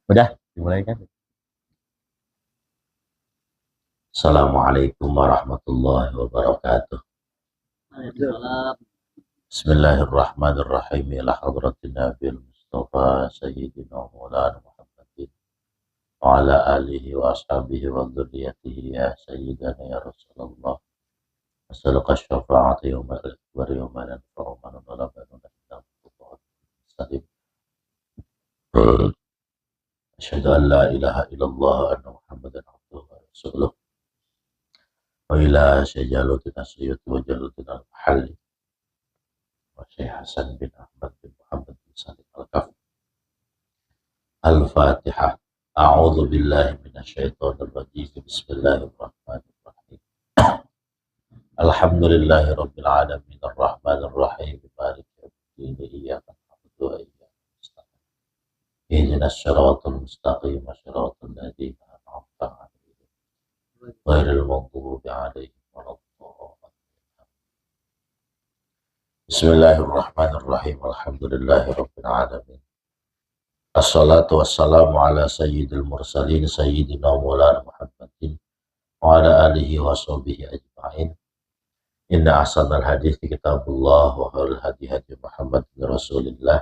Udah, dimulai kan? Assalamualaikum warahmatullahi wabarakatuh. Bismillahirrahmanirrahim. Ila hadratin Nabil Mustafa Sayyidina Maulana Muhammadin wa ala alihi wa ashabihi wa dhurriyatihi ya Sayyidana ya Rasulullah. As'aluka syafa'ati yawmal akbar yawmal anfa'u man wala banun illa mustaqim. Asyhadu an la ilaha illallah wa anna Muhammadan abduhu wa rasuluh. Wa ila syajalutina sayyid wa jalutina al-mahalli wa Syekh Hasan bin Ahmad bin Muhammad bin Salim al-Kaf. Al-Fatihah. A'udzu billahi minasyaitonir rajim. Bismillahirrahmanirrahim. Alhamdulillahi rabbil alamin arrahmanir rahim maliki yaumiddin iyyaka na'budu wa iyyaka nasta'in. Ihdinas siratal mustaqim siratal ladzina an'amta 'alaihim ghairil maghdubi 'alaihim waladdallin. Bismillahirrahmanirrahim. Alhamdulillahi rabbil alamin. Assalatu wassalamu ala sayyidil mursalin sayyidina Maulana Muhammadin wa ala alihi wa sahbihi ajma'in. Inna ahsanal hadits kitabullah wa khairul hadi hadi Muhammadin Rasulillah.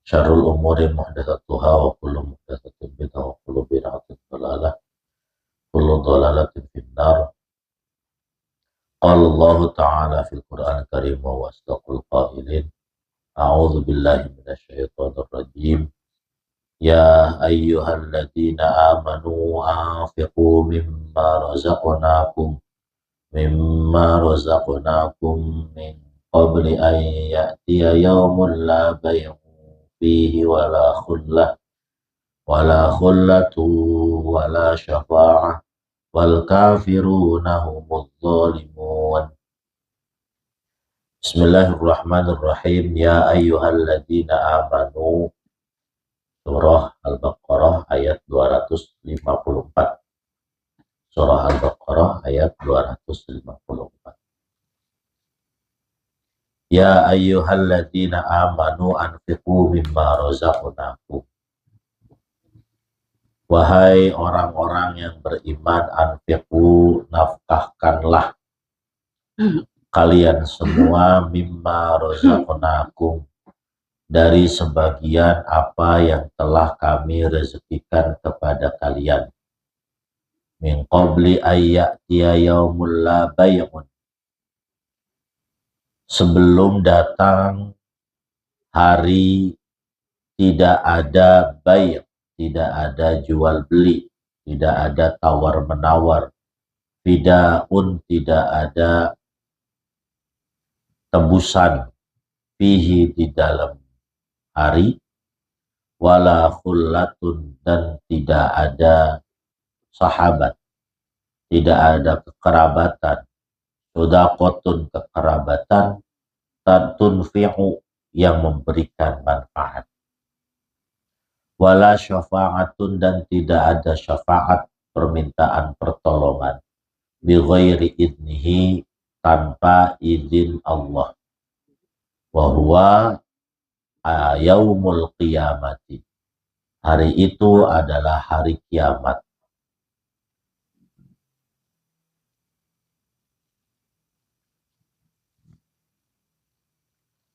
Syarrul umuri muhdatsatuha wa kullu muhdatsatin bid'ah wa kullu bid'atin dhalalah. Kullu dhalalatin finnar. Qala Allah Ta'ala fil Qur'an Karim wa asdaqul qailin. A'udzu billahi minasyaitonir rajim. Ya ayyuhalladzina amanu anfiqu mimma razaqnakum min qabli an ya'tiya yawmun la bay'un fihi wala khullatu wala syafa'ah wal kafiruna humudz zalimun. Bismillahirrahmanirrahim. Ya ayyuhalladzina amanu. Surah Al-Baqarah ayat 254. Surah Al-Baqarah ayat 254. Ya ayyuhalladzina amanu anfiqu mimma razaqnakum. Wahai orang-orang yang beriman, anfiqu, nafkahkanlah kalian semua mimma razaqnakum, dari sebagian apa yang telah kami rezekikan kepada kalian. Min qabli ayyatiya yaumul la bay'un, sebelum datang hari tidak ada bay', tidak ada jual beli, tidak ada tawar menawar, fidaun, tidak ada tebusan, fihi, di dalam hari, wala khullatun, dan tidak ada sahabat, tidak ada kekerabatan, sodaqotun, kekerabatan, tantunfi'u, yang memberikan manfaat, wala syafa'atun, dan tidak ada syafaat, permintaan pertolongan, bi ghairi idnihi, tanpa izin Allah, wa huwa yaumul qiyamati, hari itu adalah hari kiamat.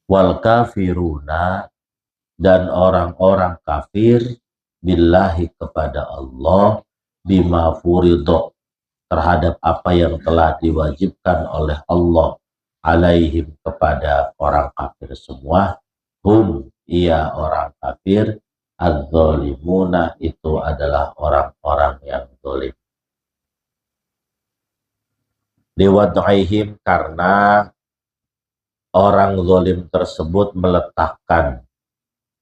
Wal kafiruna, dan orang-orang kafir, billahi, kepada Allah, bima furidho, terhadap apa yang telah diwajibkan oleh Allah, alaihim, kepada orang kafir semua, hum, ia orang kafir, adz-zalimuna, itu adalah orang-orang yang zalim. Liwad'ihim, karena orang zalim tersebut meletakkan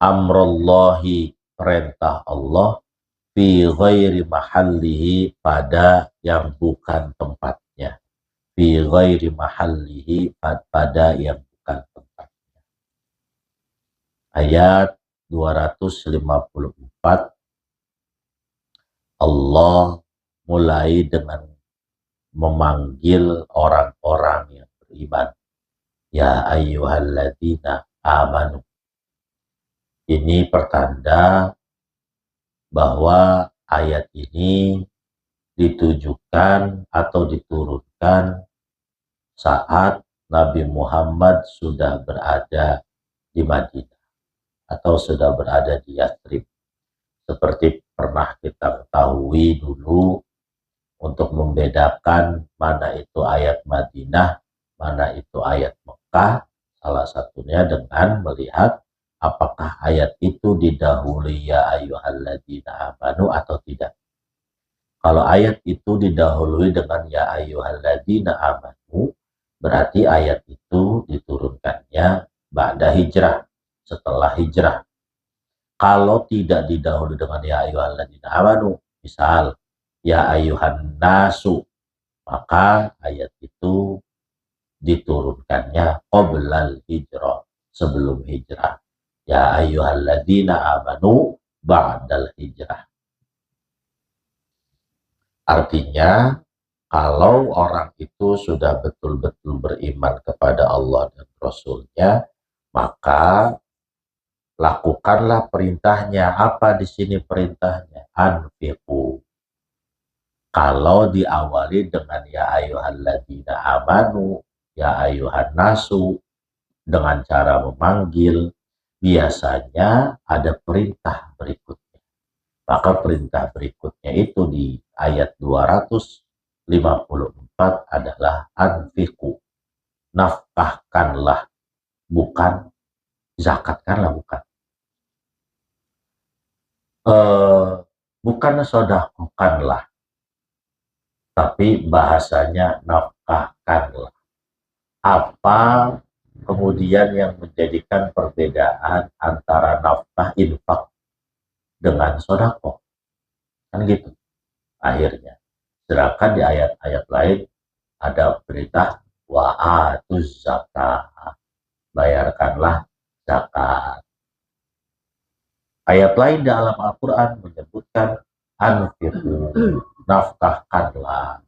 amrullahi, perintah Allah, fi ghairi mahallihi, pada yang bukan tempatnya, fi ghairi mahallihi, pada yang bukan tempatnya. Ayat 254. Allah mulai dengan memanggil orang-orang yang beriman. Ya ayyuhalladzina amanu. Ini pertanda bahwa ayat ini ditujukan atau diturunkan saat Nabi Muhammad sudah berada di Madinah atau sudah berada di Yatsrib. Seperti pernah kita ketahui dulu, untuk membedakan mana itu ayat Madinah, mana itu ayat Mekah, salah satunya dengan melihat apakah ayat itu didahului ya ayyuhalladzina amanu atau tidak. Kalau ayat itu didahului dengan ya ayyuhalladzina amanu, berarti ayat itu diturunkannya ba'da hijrah, setelah hijrah. Kalau tidak didahului dengan ya ayyuhalladzina amanu, misal ya ayyuhan nasu, maka ayat itu diturunkannya qoblal hijrah, sebelum hijrah. Ya ayyuhalladzina amanu ba'dal hijrah. Artinya, kalau orang itu sudah betul-betul beriman kepada Allah dan Rasul-Nya, maka lakukanlah perintahnya. Apa di sini perintahnya? Anfiqu. Kalau diawali dengan ya ayyuhalladzina amanu, ya ayyuhan nasu, dengan cara memanggil, biasanya ada perintah berikutnya. Maka perintah berikutnya itu di ayat 254 adalah anfiqu. Nafkahkanlah, bukan zakatkanlah, bukan. Bukan sedekahkanlah, tapi bahasanya nafkahkanlah. Apa kemudian yang menjadikan perbedaan antara nafkah infak dengan sedekah? Kan gitu akhirnya. Sedangkan di ayat-ayat lain ada perintah wa'atuz zakah, bayarkanlah zakat. Ayat lain dalam Al-Quran menyebutkan anfiqu, nafkahkanlah.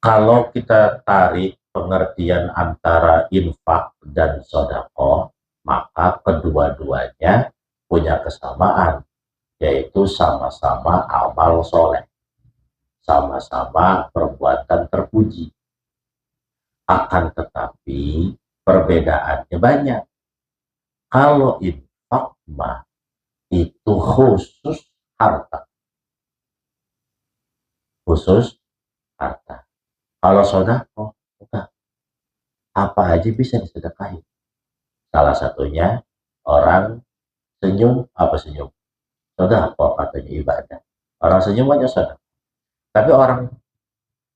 Kalau kita tarik pengertian antara infak dan sedekah, maka kedua-duanya punya kesamaan, yaitu sama-sama amal soleh, sama-sama perbuatan terpuji. Akan tetapi perbedaannya banyak. Kalau infak mah itu khusus harta, khusus harta. Kalau sedekah, apa aja bisa disedekahin. Salah satunya orang senyum, apa senyum? Sedekah katanya ibadah. Orang senyum aja sedekah. Tapi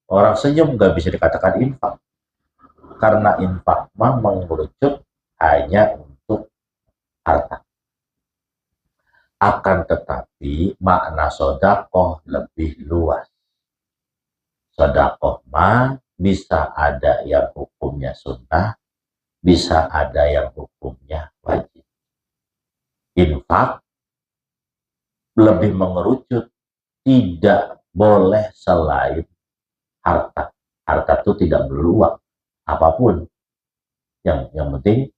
orang senyum nggak bisa dikatakan infak, karena infak mah mengerucut hanya untuk harta. Akan tetapi makna sedekah lebih luas. Sedekah mah bisa ada yang hukumnya sunnah, bisa ada yang hukumnya wajib. Infak lebih mengerucut, tidak boleh selain harta. Harta itu tidak berluang apapun. Yang penting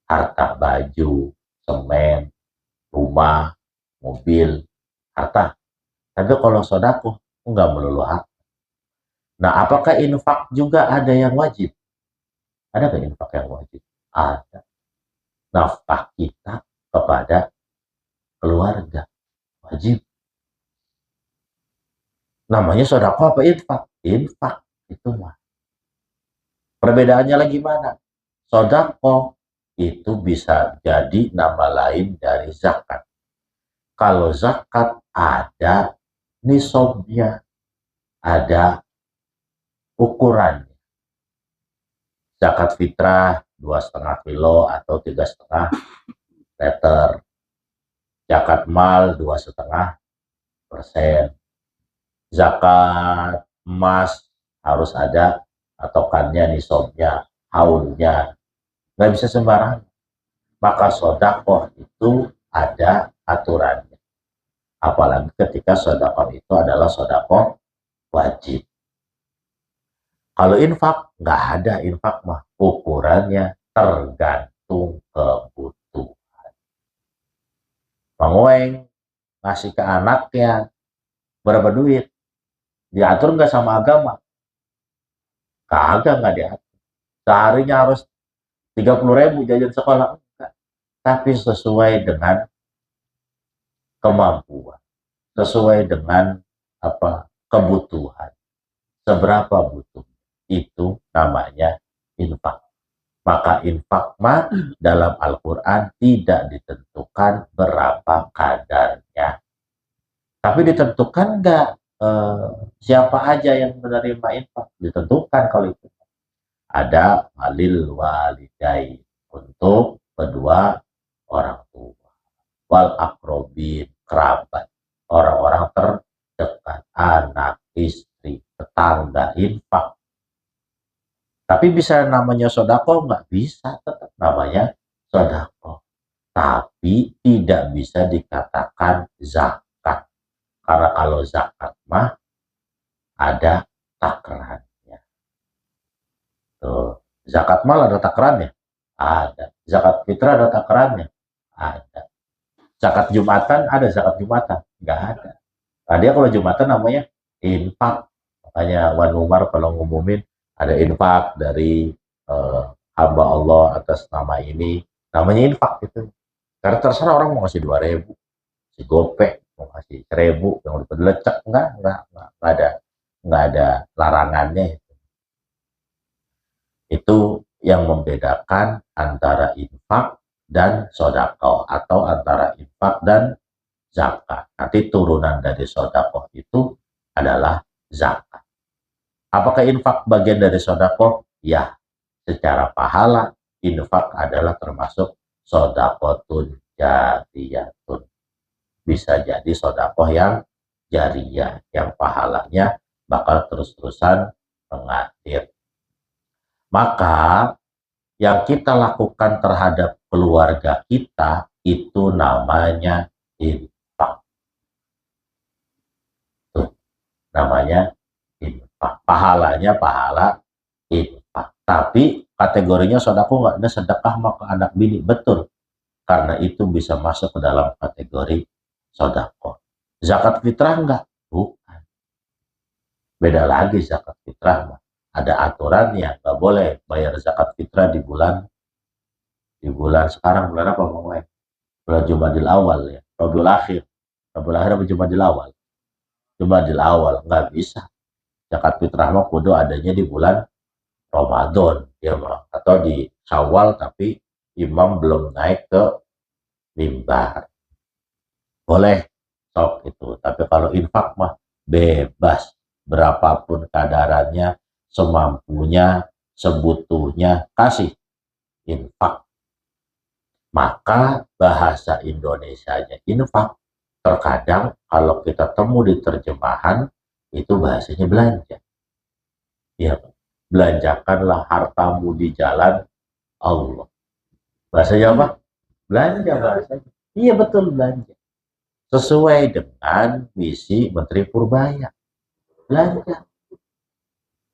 harta, baju, semen, rumah, mobil, harta. Tapi kalau sedekah enggak melulu harta. Nah, apakah infak juga ada yang wajib? Ada nggak infak yang wajib? Ada. Nafkah kita kepada keluarga wajib. Namanya sedekah apa infak? Infak itu mah. Perbedaannya lagi mana? Sedekah itu bisa jadi nama lain dari zakat. Kalau zakat ada nisabnya, ada ukuran. Zakat fitrah 2,5 kilo atau 3,5 liter. Zakat mal 2,5%. Zakat emas harus ada patokannya, nisabnya, haulnya. Nggak bisa sembarangan. Maka sedekah itu ada aturannya. Apalagi ketika sedekah itu adalah sedekah wajib. Kalau infak, nggak ada infak mah. Ukurannya tergantung kebutuhan. Mangweng ngasih ke anaknya berapa duit? Diatur nggak sama agama? Kagak, nggak diatur. Seharinya harus 30.000 jajan sekolah. Enggak. Tapi sesuai dengan kemampuan, sesuai dengan kebutuhan. Seberapa butuh? Itu namanya infak. Maka infak mah dalam Al-Quran tidak ditentukan berapa kadarnya. Tapi ditentukan nggak siapa aja yang menerima infak? Ditentukan kalau itu. Ada walil walidai untuk kedua orang tua. Wal akrobin kerabat. Orang-orang terdekat. Anak, istri, tetangga, infak. Tapi bisa namanya sodako nggak? Bisa, tetap namanya sodako. Tapi tidak bisa dikatakan zakat. Karena kalau zakat mah ada takarannya. Tuh. Zakat mal ada takarannya? Ada. Zakat fitrah ada takarannya? Ada. Zakat Jumatan ada zakat Jumatan? Nggak ada. Nah, dia kalau Jumatan namanya infak. Makanya Wan Umar kalau ngumumin ada infak dari hamba Allah atas nama ini. Namanya infak gitu. Karena terserah orang mau ngasih 2.000, si gopek, mau ngasih 1.000, yang udah lecek, nggak ada larangannya. Itu yang membedakan antara infak dan sodako atau antara infak dan zakat. Nanti turunan dari sodako itu adalah zakat. Apakah infak bagian dari sodako? Ya, secara pahala infak adalah termasuk sodakotun jariyatun. Bisa jadi sodakoh yang jariyah, yang pahalanya bakal terus-terusan mengalir. Maka yang kita lakukan terhadap keluarga kita itu namanya infak. Tuh, namanya infak. Pahalanya pahala infak. Tapi kategorinya sodako nggak? Ini sedekah mah ke anak bini. Betul. Karena itu bisa masuk ke dalam kategori sodako. Zakat fitrah enggak? Bukan. Beda lagi zakat fitrah mah. Ada aturannya. Nggak boleh bayar zakat fitrah di bulan sekarang bulan apa Bang Wen? Bulan Jumadil Awal ya. Rabiul Akhir. Rabiul Akhir apa Jumadil Awal? Jumadil Awal. Nggak bisa. Zakat fitrah mah kudu adanya di bulan Ramadan ya mah. Atau di Syawal tapi imam belum naik ke mimbar. Boleh sok itu. Tapi kalau infak mah bebas. Berapapun kadarannya, semampunya, sebutuhnya, kasih infak. Maka bahasa Indonesianya infak. Terkadang kalau kita temu di terjemahan, itu bahasanya belanja. Ya, belanjakanlah hartamu di jalan Allah. Bahasanya apa? Belanja bahasanya. Iya betul, belanja. Sesuai dengan misi Menteri Purbaya. Belanja.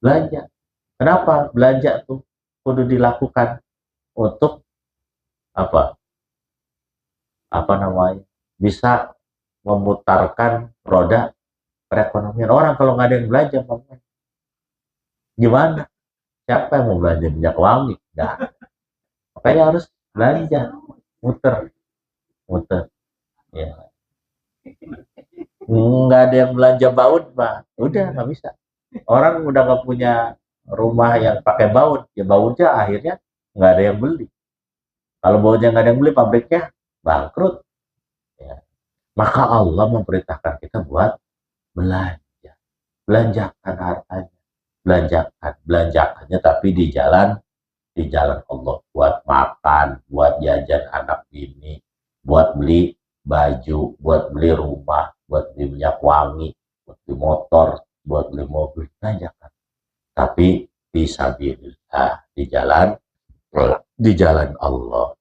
Belanja. Kenapa? Belanja tuh kudu dilakukan untuk apa? Apa namanya? Bisa memutarkan roda perekonomian orang. Kalau nggak ada yang belanja, gimana? Siapa yang mau belanja minyak wangi? Nggak. Makanya harus belanja, muter, muter. Ya. Nggak ada yang belanja baut, Pak. Udah nggak bisa. Orang udah nggak punya rumah yang pakai baut, ya bautnya akhirnya nggak ada yang beli. Kalau bautnya nggak ada yang beli, pabriknya bangkrut. Ya. Maka Allah memerintahkan kita buat belanja. Belanjakan hartanya. Belanjakannya tapi di jalan Allah, buat makan, buat jajan anak ini, buat beli baju, buat beli rumah, buat beli minyak wangi, buat beli motor, buat beli mobil, belanjakan. Tapi fisabilillah, di jalan Allah.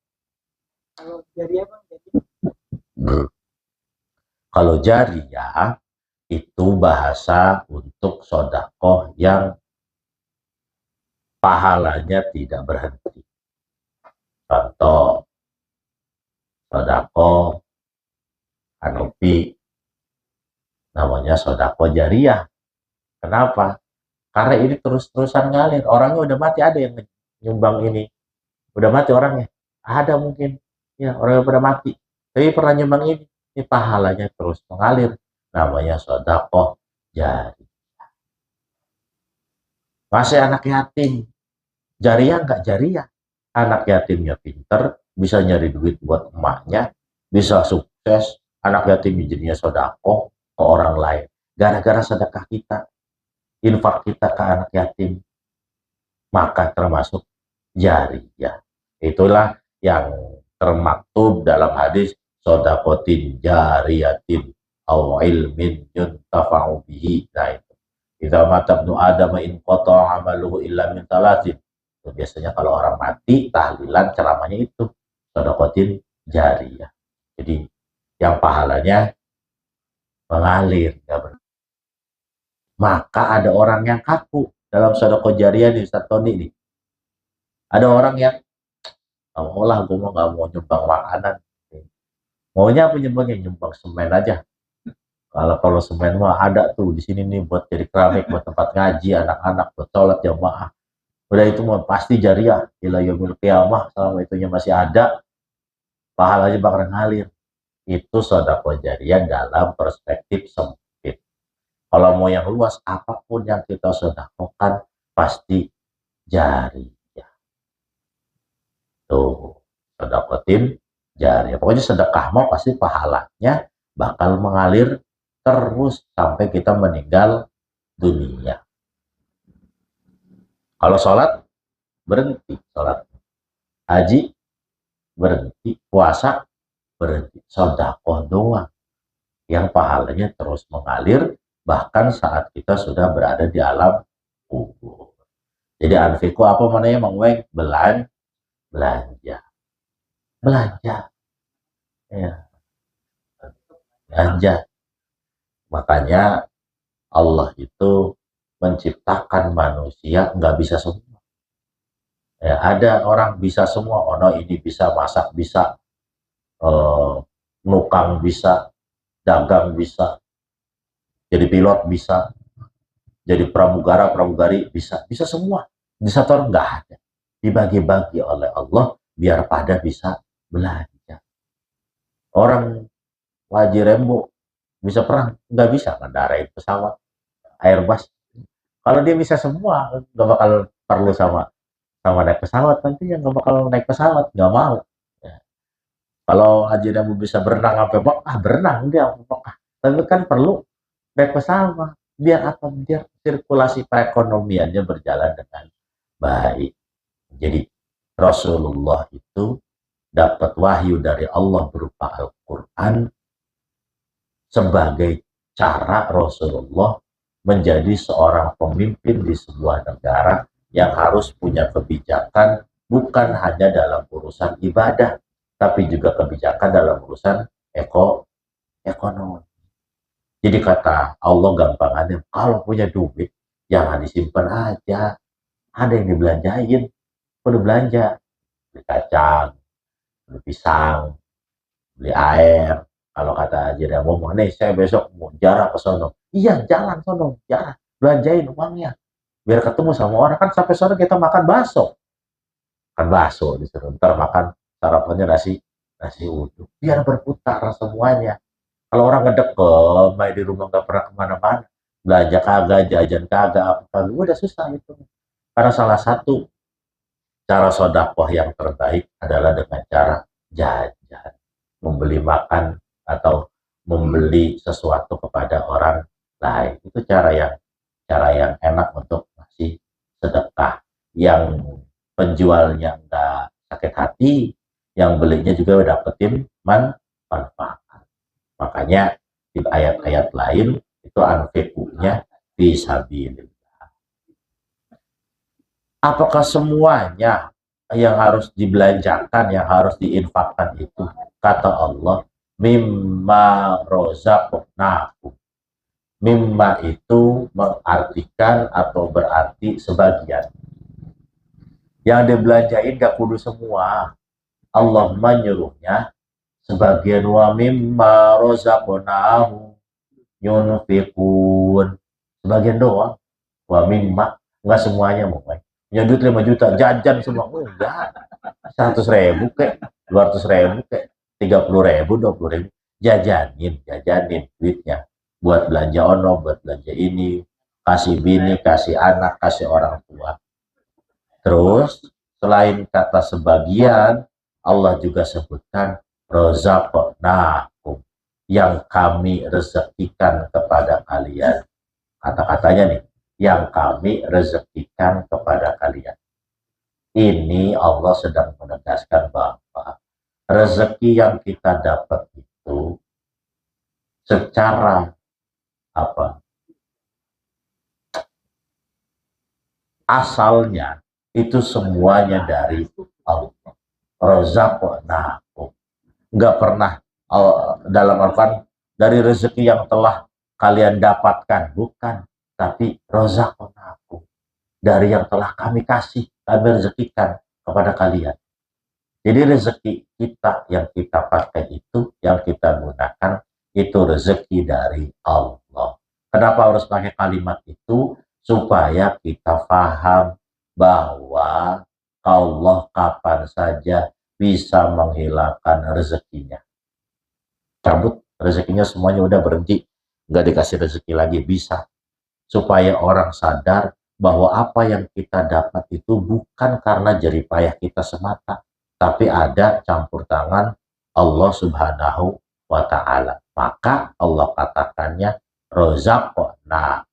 Kalau jariyah itu bahasa untuk sodakoh yang pahalanya tidak berhenti. Contoh, sodakoh namanya sedekah jariyah. Kenapa? Karena ini terus-terusan ngalir. Orangnya udah mati, ada yang nyumbang ini. Udah mati orangnya. Ada mungkin. Ya, orangnya udah mati. Tapi pernah nyumbang ini. Ini pahalanya terus mengalir. Namanya sedekah jariyah. Masih anak yatim. Jariyah nggak jariyah. Anak yatimnya pinter, bisa nyari duit buat emaknya, bisa sukses. Anak yatim jadinya sedekah ke orang lain. Gara-gara sedekah kita, infak kita ke anak yatim, maka termasuk jariyah. Itulah yang termaktub dalam hadis sodakotin jariyatin aw ilmin yuntafa'u bihi. Nah itu. Idza mata ibnu Adam in qata'a amaluhu illa min talatin. Itu biasanya kalau orang mati tahlilan ceramahnya itu sodakotin jariyah. Jadi yang pahalanya mengalir. Maka ada orang yang kaku dalam sedekah jariyah di Ustaz Tony ini. Ada orang yang mau lah, gue mau nggak mau nyumbang makanan. Maunya apa nyumbangnya? Nyumbang semen aja. Kalau semen mah ada tuh di sini nih buat jadi keramik, buat tempat ngaji anak-anak, buat sholat jamaah. Udah itu mah pasti jariyah. Ila yaumil qiyamah, selama itunya masih ada, pahalanya bakal ngalir. Itu sedekah jariyah dalam perspektif sempit. Kalau mau yang luas, apapun yang kita sedekahkan pasti jariyah. Tuh, sedekatin jariyah. Pokoknya sedekah mau pasti pahalanya bakal mengalir terus sampai kita meninggal dunia. Kalau sholat, berhenti sholat. Haji, berhenti. Puasa, berhenti. Sedekah doang yang pahalanya terus mengalir bahkan saat kita sudah berada di alam kubur. Jadi anfiku apa namanya Mang Weng? Belanja. Ya, belanja. Makanya Allah itu menciptakan manusia nggak bisa semua. Ya, ada orang bisa semua. Ono ini bisa masak, bisa nukang, bisa dagang, bisa jadi pilot, bisa jadi pramugari bisa semua. Di satu orang nggak ada. Dibagi-bagi oleh Allah biar pada bisa belanja. Orang Haji Rembo bisa perang, nggak bisa ngendarain pesawat Airbus. Kalau dia bisa semua, nggak bakal perlu sama naik pesawat, nantinya nggak bakal naik pesawat, nggak mau. Ya. Kalau Haji Rembo bisa berenang sampai Mekah, berenang dia sampai Mekah. Tapi kan perlu naik pesawat. Biar apa? Biar sirkulasi perekonomiannya berjalan dengan baik. Jadi Rasulullah itu dapat wahyu dari Allah berupa Al-Quran sebagai cara Rasulullah menjadi seorang pemimpin di sebuah negara yang harus punya kebijakan bukan hanya dalam urusan ibadah, tapi juga kebijakan dalam urusan ekonomi. Jadi kata Allah gampangannya, kalau punya duit jangan disimpan aja, ada yang dibelanjain. Udah belanja, beli kacang, beli pisang, beli air. Kalau kata Haji Remo, nih saya besok mau jarah ke sono. Iya, jalan sono, jarah, belanjain uangnya. Biar ketemu sama orang, kan sampai sore kita makan bakso. Kan bakso disuruh, ntar makan sarapannya nasi uduk. Biar berputar semuanya. Kalau orang ngedekem, main di rumah nggak pernah kemana-mana, belanja kagak, jajan kagak, apa kagak, udah susah itu. Karena salah satu cara sodakoh yang terbaik adalah dengan cara jajan, membeli makan atau membeli sesuatu kepada orang lain. Itu cara yang enak untuk ngasih sedekah. Yang penjualnya nggak sakit hati, yang belinya juga dapetin manfaat. Makanya di ayat-ayat lain itu anfikunya fisabilillah. Apakah semuanya yang harus dibelanjakan, yang harus diinfakkan itu? Kata Allah, mimma rozaqnakum. Mimma itu mengartikan atau berarti sebagian. Yang dibelanjain gak kudu semua. Allah menyuruhnya sebagian wa mimma rozaqnakum. yunfiqun. Sebagian doang. Wa mimma, enggak semuanya mau punya duit 5 juta jajan semua enggak, 100.000 kek, 200.000 kek, 30.000, 20.000, jajanin duitnya buat belanja ono, buat belanja ini, kasih bini, kasih anak, kasih orang tua. Terus selain kata sebagian, Allah juga sebutkan rozaqnakum, yang kami rezekikan kepada kalian. Kata-katanya nih, yang kami rezekikan kepada kalian. Ini Allah sedang menegaskan bahwa rezeki yang kita dapat itu secara asalnya itu semuanya dari Allah. Rozaqnakum. Enggak pernah dalam Al-Quran dari rezeki yang telah kalian dapatkan, bukan, tapi rozaqnakum, dari yang telah kami kasih, kami rezekikan kepada kalian. Jadi rezeki kita yang kita pakai itu, yang kita gunakan, itu rezeki dari Allah. Kenapa harus pakai kalimat itu? Supaya kita paham bahwa Allah kapan saja bisa menghilangkan rezekinya. Cabut rezekinya semuanya, udah berhenti, nggak dikasih rezeki lagi, bisa. Supaya orang sadar bahwa apa yang kita dapat itu bukan karena jeripayah kita semata, tapi ada campur tangan Allah Subhanahu wa Ta'ala. Maka Allah katakannya rozaqna.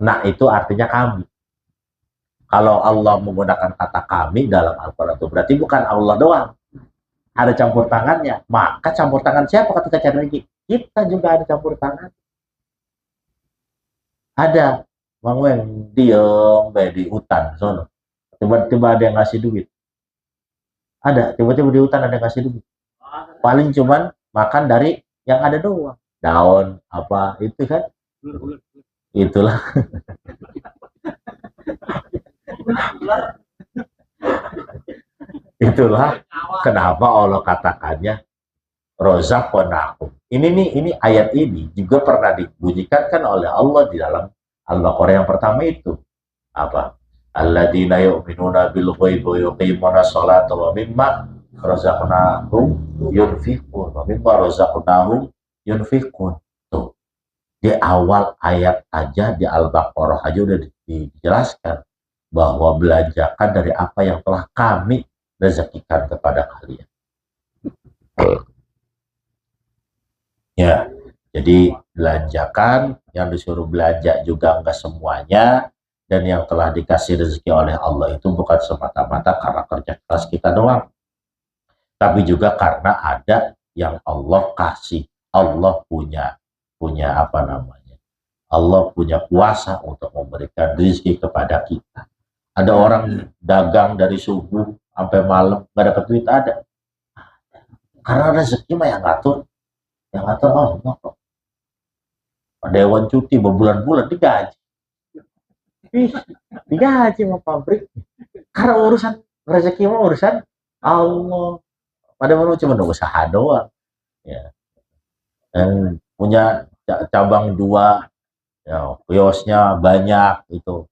Nah, itu artinya kami. Kalau Allah menggunakan kata kami dalam Al-Quran itu berarti bukan Allah doang, ada campur tangannya. Maka campur tangan siapa ketika cari lagi? Kita juga ada campur tangan. Ada Bang Weng diem di hutan sono, tiba-tiba ada yang ngasih duit. Ada tiba-tiba di hutan ada yang ngasih duit. Paling cuman makan dari yang ada doang, daun apa itu kan. Itulah itulah kenapa Allah katakannya rozaqnakum. Ini ayat ini juga pernah dibunyikan kan oleh Allah di dalam Al-Baqarah yang pertama itu. Apa? Alladzina yu'minuna bil ghaibi wa yuqimuna sholata wa mimma razaqnahum yunfiqun. Wa mimma razaqnahum yunfiqun. Tuh. Di awal ayat aja di Al-Baqarah aja udah dijelaskan bahwa belanjakan dari apa yang telah kami rezekikan kepada kalian. Ya, jadi belanjakan, yang disuruh belanja juga enggak semuanya, dan yang telah dikasih rezeki oleh Allah itu bukan semata-mata karena kerja keras kita doang, tapi juga karena ada yang Allah kasih. Allah punya apa namanya? Allah punya kuasa untuk memberikan rezeki kepada kita. Ada orang dagang dari subuh sampai malam nggak dapat duit, ada. Karena rezeki mah yang ngatur Allah kok. Dewan cuti berbulan-bulan digaji. Digaji sama pabrik. Karena urusan rezeki mah urusan Allah. Padahal cuma usaha doang. Ya. Dan punya cabang 2, ya, kiosnya banyak itu.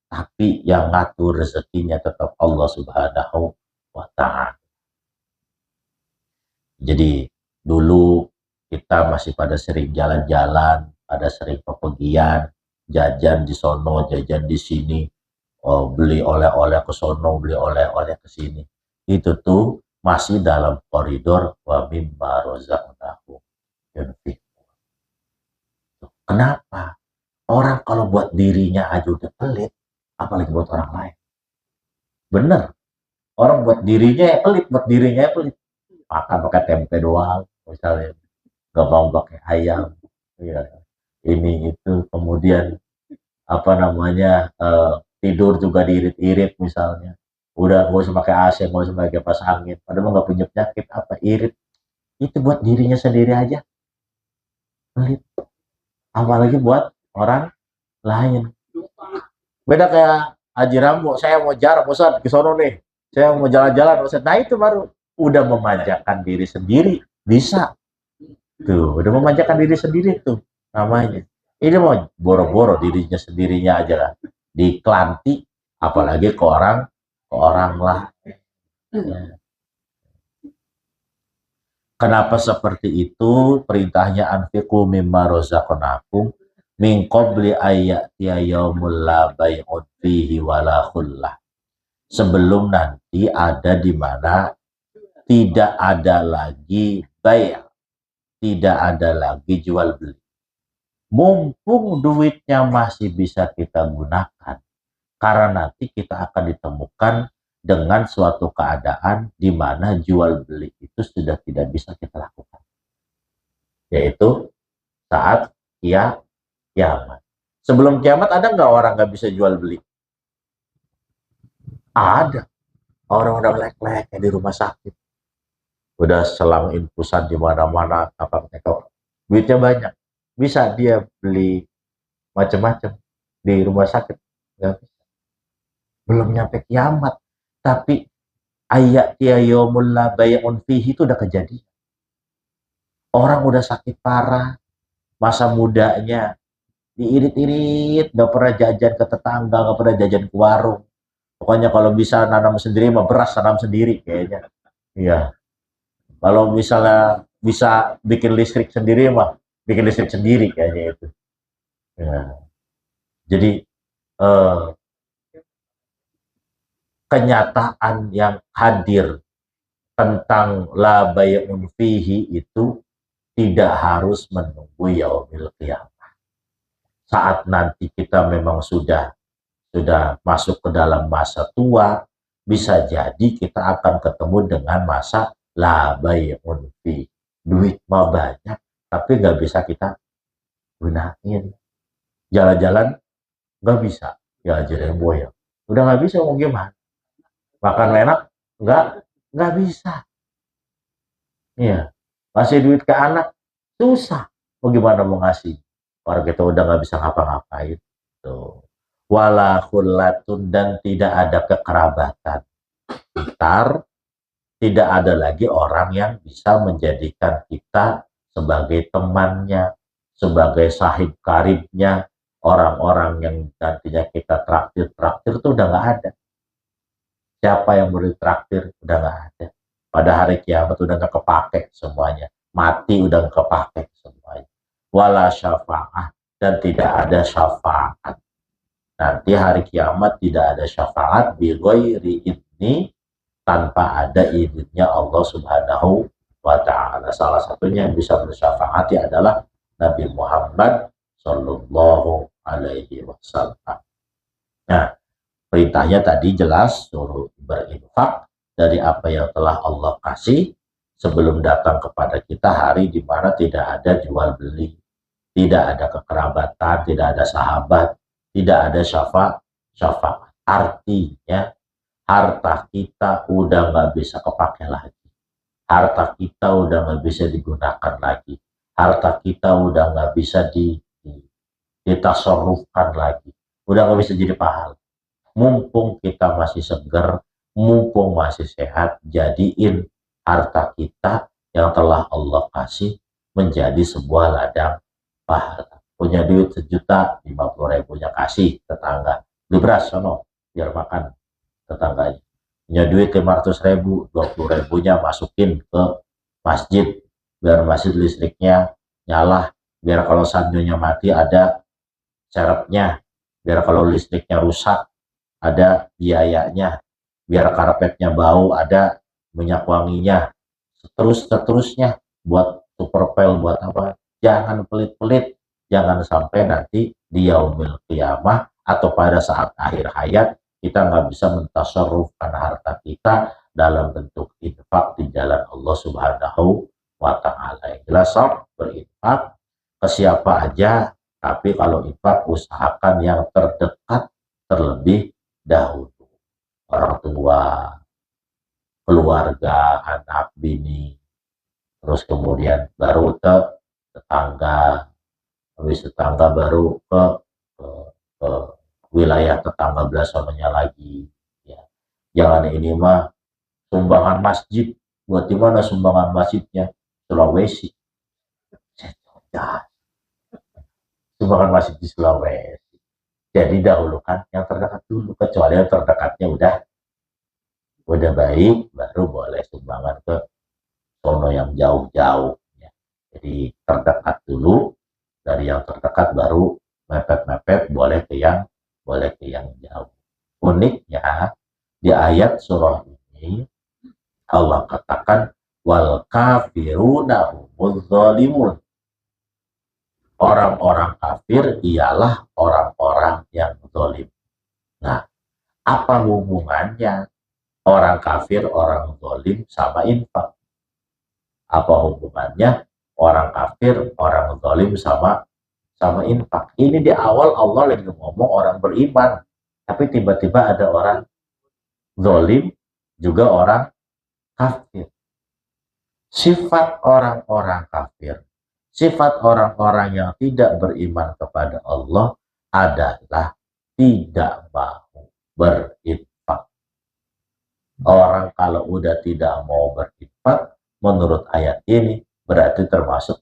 Tapi yang ngatur rezekinya tetap Allah Subhanahu wa Ta'ala. Jadi dulu kita masih pada sering jalan-jalan, pada sering pepergian, jajan di sono, jajan di sini, beli oleh-oleh ke sono, beli oleh-oleh ke sini. Itu tuh masih dalam koridor wa mimma razaqnahum yunfiqun. Kenapa? Orang kalau buat dirinya aja udah pelit, apalagi buat orang lain. Bener, orang buat dirinya ya pelit, makan pakai tempe doang misalnya, nggak mau pakai ayam, ya. Ini itu, kemudian apa namanya, tidur juga diirit-irit misalnya, udah nggak usah pakai AC, nggak usah pakai kipas angin, padahal nggak punya penyakit, apa irit. Itu buat dirinya sendiri aja pelit, apalagi buat orang lain. Beda kayak Haji Rambo, saya mau jarak Ustaz ke sono nih, saya mau jalan-jalan Ustaz. Nah itu baru udah memanjakan diri sendiri, bisa tuh, udah memanjakan diri sendiri tuh. namanya. Ini mau boro-boro dirinya sendirinya aja lah diklanti, apalagi ke orang lah. Ya. Kenapa seperti itu? Perintahnya anfiqu mimma razaqnakum min qabli ayyatiya yaumul la bai'un fihi wala khullah. Sebelum nanti ada di mana tidak ada lagi bai', tidak ada lagi jual beli. Mumpung duitnya masih bisa kita gunakan, karena nanti kita akan ditemukan dengan suatu keadaan di mana jual beli itu sudah tidak bisa kita lakukan, yaitu saat kiamat. Sebelum kiamat ada nggak orang nggak bisa jual beli? Ada. Orang udah lek-lek di rumah sakit, udah selang infusan di mana-mana, apa duitnya banyak, bisa dia beli macam-macam di rumah sakit, nggak bisa. Belum nyampe kiamat, tapi ayat ya yaumul la bai'un fihi itu udah kejadian. Orang udah sakit parah, masa mudanya diirit-irit, nggak pernah jajan ke tetangga, nggak pernah jajan ke warung. Pokoknya kalau bisa nanam sendiri mah beras tanam sendiri kayaknya. Iya. Kalau misalnya bisa bikin listrik sendiri mah bikin listrik sendiri kayaknya itu. Ya. Jadi eh, kenyataan yang hadir tentang la bay'un fihi itu tidak harus menunggu yaumil qiyamah. Saat nanti kita memang sudah masuk ke dalam masa tua, bisa jadi kita akan ketemu dengan masa la bay'un fihi. Duit mah banyak, tapi nggak bisa kita gunain. Jalan-jalan nggak bisa, ya jadi boy. Udah nggak bisa mau gimana? Makan enak nggak bisa. Iya, ngasih duit ke anak susah. Mau gimana mau ngasih? Orang kita udah nggak bisa ngapa-ngapain. Tuh. Wala khullatun, dan tidak ada kekerabatan. Ntar tidak ada lagi orang yang bisa menjadikan kita sebagai temannya, sebagai sahib karibnya, orang-orang yang nantinya kita traktir itu udah nggak ada. Siapa yang boleh traktir udah nggak ada. Pada hari kiamat udah nggak kepake semuanya, mati udah nggak kepake semuanya. Wala syafa'ah, dan tidak ada syafaat. Nanti hari kiamat tidak ada syafaat bi ghairi idni, tanpa ada izinnya Allah Subhanahu wa taala. Salah satunya yang bisa bersyafaat adalah Nabi Muhammad sallallahu alaihi wasallam. Nah, perintahnya tadi jelas suruh berinfak dari apa yang telah Allah kasih sebelum datang kepada kita hari di mana tidak ada jual beli, tidak ada kekerabatan, tidak ada sahabat, tidak ada syafaat. Artinya harta kita udah nggak bisa kepake lagi, harta kita udah nggak bisa digunakan lagi, harta kita udah nggak bisa ditasarrufkan lagi, udah nggak bisa jadi pahala. Mumpung kita masih segar, mumpung masih sehat, jadiin harta kita yang telah Allah kasih menjadi sebuah ladang pahala. Punya duit 1.050.000 kasih tetangga, beli beras sono biar makan tetangganya. Punya duit 500.000, 20.000-nya masukin ke masjid biar masjid listriknya nyala, biar kalau sanyonya mati ada serepnya, biar kalau listriknya rusak ada biayanya, biar karpetnya bau ada minyak wanginya, seterusnya buat superpel buat apa. Jangan pelit-pelit, jangan sampai nanti di yaumil qiyamah atau pada saat akhir hayat kita nggak bisa mentasarrufkan harta kita dalam bentuk infak di jalan Allah Subhanahu wa taala. Yang jelas berinfak ke siapa aja, tapi kalau infak usahakan yang terdekat terlebih dahulu. Orang tua, keluarga, anak, bini, terus kemudian baru ke tetangga, habis tetangga baru ke wilayah tetangga belasonnya lagi. Ya. Jangan ini mah sumbangan masjid, buat di mana sumbangan masjidnya? Sulawesi. Ya. sumbangan masjid di Sulawesi. Jadi dahulukan yang terdekat dulu, kecuali yang terdekatnya udah baik, baru boleh sumbangan ke sono yang jauh-jauh. Ya. Jadi terdekat dulu, dari yang terdekat baru mepet-mepet boleh ke yang jauh. Uniknya di ayat surah ini Allah katakan wal kafiruna humuz zalimun. Orang-orang kafir ialah orang-orang yang zalim. Nah, apa hubungannya orang kafir, orang zalim sama infak? Apa hubungannya orang kafir, orang zalim sama infak? Ini di awal Allah lagi ngomong orang beriman, tapi tiba-tiba ada orang zalim juga orang kafir. Sifat orang-orang kafir, sifat orang-orang yang tidak beriman kepada Allah adalah tidak mau berinfak. Orang kalau udah tidak mau berinfak, menurut ayat ini berarti termasuk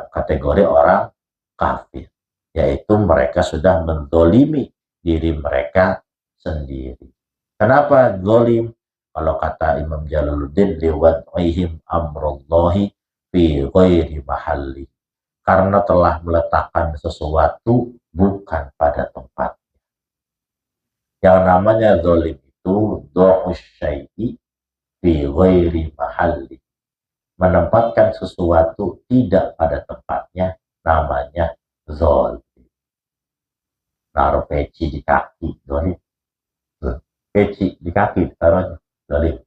kategori orang kafir, yaitu mereka sudah mendolimi diri mereka sendiri. Kenapa zolim? Kalau kata Imam Jalaluddin, liwad'ihim amrullahi fi ghairi mahalli, karena telah meletakkan sesuatu bukan pada tempatnya. Yang namanya zolim itu do'us syai'i fi ghairi mahalli, menempatkan sesuatu tidak pada tempatnya, namanya zolim. Naruh peci di kaki, zolim. Peci di kaki taruhnya, zolim.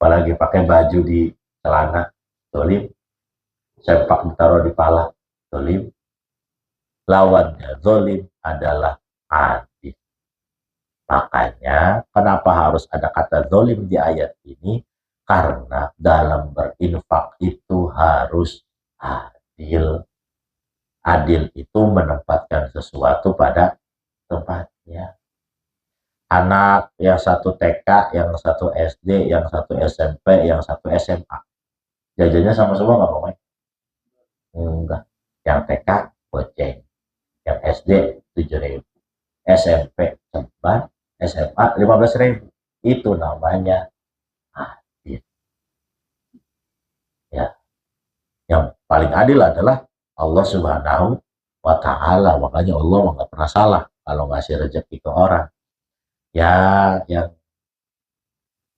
Apalagi pakai baju di celana, zolim. Sempak ditaruh di pala, zolim. Lawannya zolim adalah adil. Makanya kenapa harus ada kata zolim di ayat ini? Karena dalam berinfak itu harus adil. Adil itu menempatkan sesuatu pada tempatnya. Anak yang satu TK, yang satu SD, yang satu SMP, yang satu SMA, jajannya sama semua nggak Bang? Enggak. Yang TK goceng, yang SD 7.000, SMP ceban, SMA 15.000. Itu namanya adil. Ya, yang paling adil adalah Allah Subhanahu wa Ta'ala. Makanya Allah nggak pernah salah kalau ngasih rezeki ke orang. Ya, yang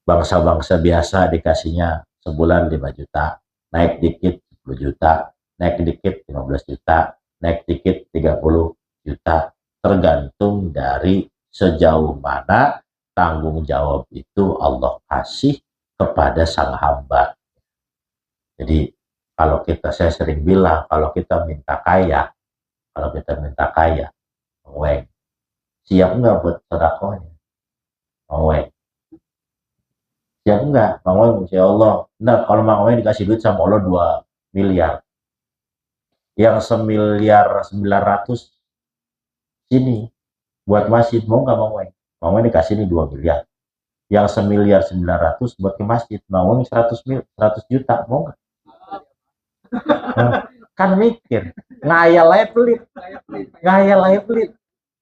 bangsa-bangsa biasa dikasihnya sebulan 5 juta, naik dikit 10 juta, naik dikit 15 juta, naik dikit 30 juta, tergantung dari sejauh mana tanggung jawab itu Allah kasih kepada sang hamba. Jadi kalau saya sering bilang, kalau kita minta kaya, weng, siap nggak buat sedekahnya? Weng, siap nggak? Bang Weng, insya Allah. Nah, kalau Bang Weng dikasih duit sama Allah 2 miliar, yang 1.900.000 sini buat masjid, mau nggak Bang Weng? Bang Weng dikasih nih 2 miliar, yang 1.900.000 buat ke masjid, Bang Weng 100 juta, mau nggak? Nah, kan mikir, ngayal aja pelit,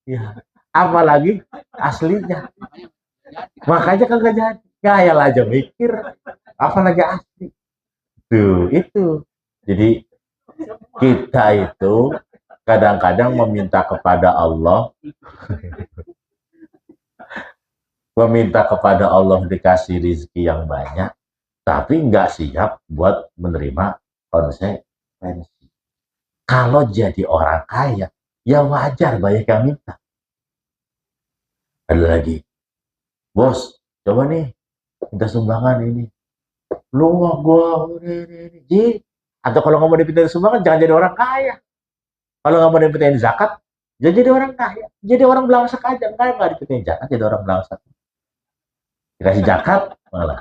ya, apalagi aslinya. Makanya kan gak jadi, ngayal aja mikir, apalagi asli. Tuh, itu. Jadi kita itu kadang-kadang meminta kepada Allah, dikasih rezeki yang banyak, tapi nggak siap buat menerima konsekuensi. Kalau jadi orang kaya, ya wajar banyak yang minta. Ada lagi, bos, coba nih minta sumbangan ini. Lu nggak gua ini. Atau kalau nggak mau dipintain sumbangan, jangan jadi orang kaya. Kalau nggak mau dipintain zakat, jangan jadi orang kaya. Jadi orang belangsak aja, nggak dipintain zakat, jadi orang belangsak. Dikasih zakat malah.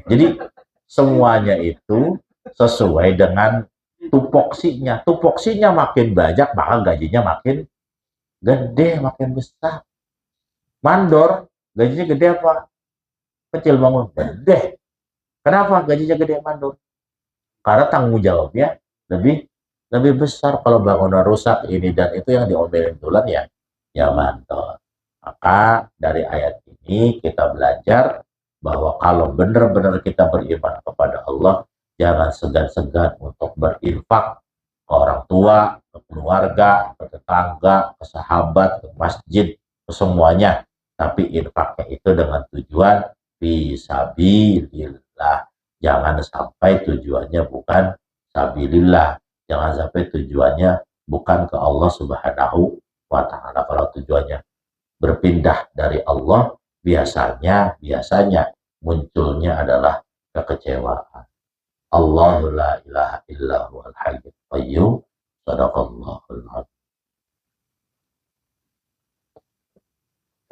Jadi semuanya itu sesuai dengan tupoksinya. Tupoksinya makin banyak, maka gajinya makin gede, makin besar. Mandor, gajinya gede apa? Kecil bangun, gede. Kenapa gajinya gede mandor? Karena tanggung jawabnya lebih Lebih besar kalau bangunan rusak ini dan itu yang diomelin duluan ya mantul. Maka dari ayat ini kita belajar bahwa kalau benar-benar kita beriman kepada Allah, jangan segan-segan untuk berinfak ke orang tua, ke keluarga, ke tetangga, ke sahabat, ke masjid, ke semuanya. Tapi infaknya itu dengan tujuan fisabilillah. Jangan sampai tujuannya bukan sabilillah. Jangan sampai tujuannya bukan ke Allah Subhanahu wa Ta'ala. Kalau tujuannya berpindah dari Allah, biasanya munculnya adalah kekecewaan. Allahu la ilaha illa huwal hayyul qayyum. Shadaqallahul adzim.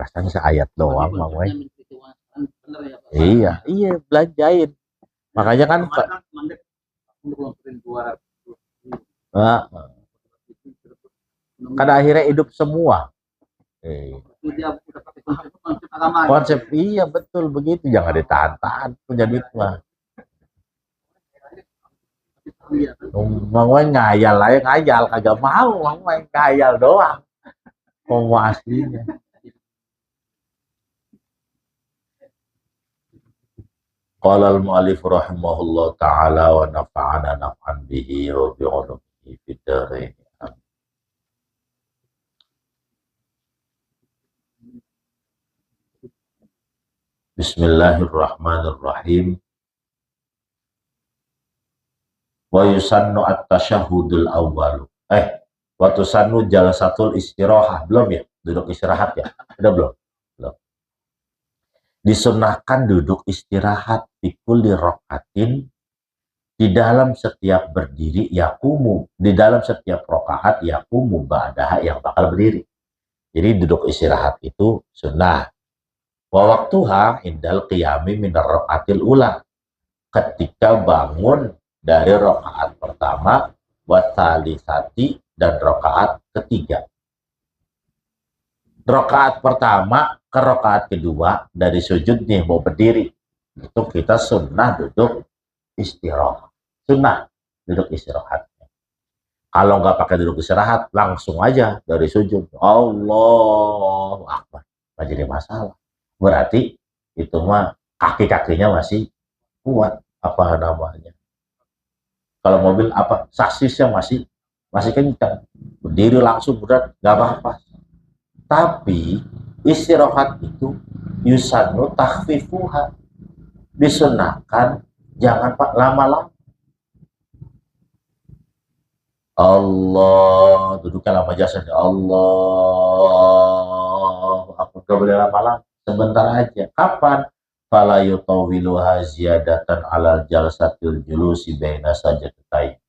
Rasanya seayat doang, Mang Wei. Iya, belanjain. Makanya kan nah, kan akhirnya hidup semua. Konsep iya betul begitu, jangan ditahan-tahan punya duit mah. Mang Wei ngayal aja ngayal, kagak mau Mang Wei ngayal doang. Mau aslinya. Qala al-mu'allif rahimahullah ta'ala wa nafa'ana naf'an bihi wa bi'ulumihi fid dharain. Bismillahirrahmanirrahim. Wa yusannu at-tasyahhudul awwal. Wa tusannu jalsatul istirahah. Belum ya? Duduk istirahat ya? Udah belum? Belum. Disunahkan duduk istirahat di kulli rakatin, di dalam setiap berdiri yakumu, di dalam setiap rakaat yakumu ba'daha yang bakal berdiri. Jadi duduk istirahat itu sunnah. Wa waktuha indal qiyami minar rakaatil ula, ketika bangun dari rakaat pertama, wasalisati, dan rakaat ketiga. Rakaat pertama ke rakaat kedua dari sujud nih mau berdiri, itu kita sunnah duduk istirahat. Sunnah duduk istirahat. Kalau nggak pakai duduk istirahat, langsung aja dari sujud. Allahu Akbar. Nggak jadi masalah. Berarti itu mah kaki-kakinya masih kuat, apa namanya, kalau mobil apa, sasisnya masih kencang, berdiri langsung berat nggak apa-apa. Tapi istirahat itu yusanu takhfifuha, disunahkan jangan pak lama-lama. Allah, duduknya lama jasanya. Allah, aku gak boleh lama-lama, sebentar aja. Kapan? Fala yutawiluha ziyadatan ala jalsatil julusi baina sajdatain.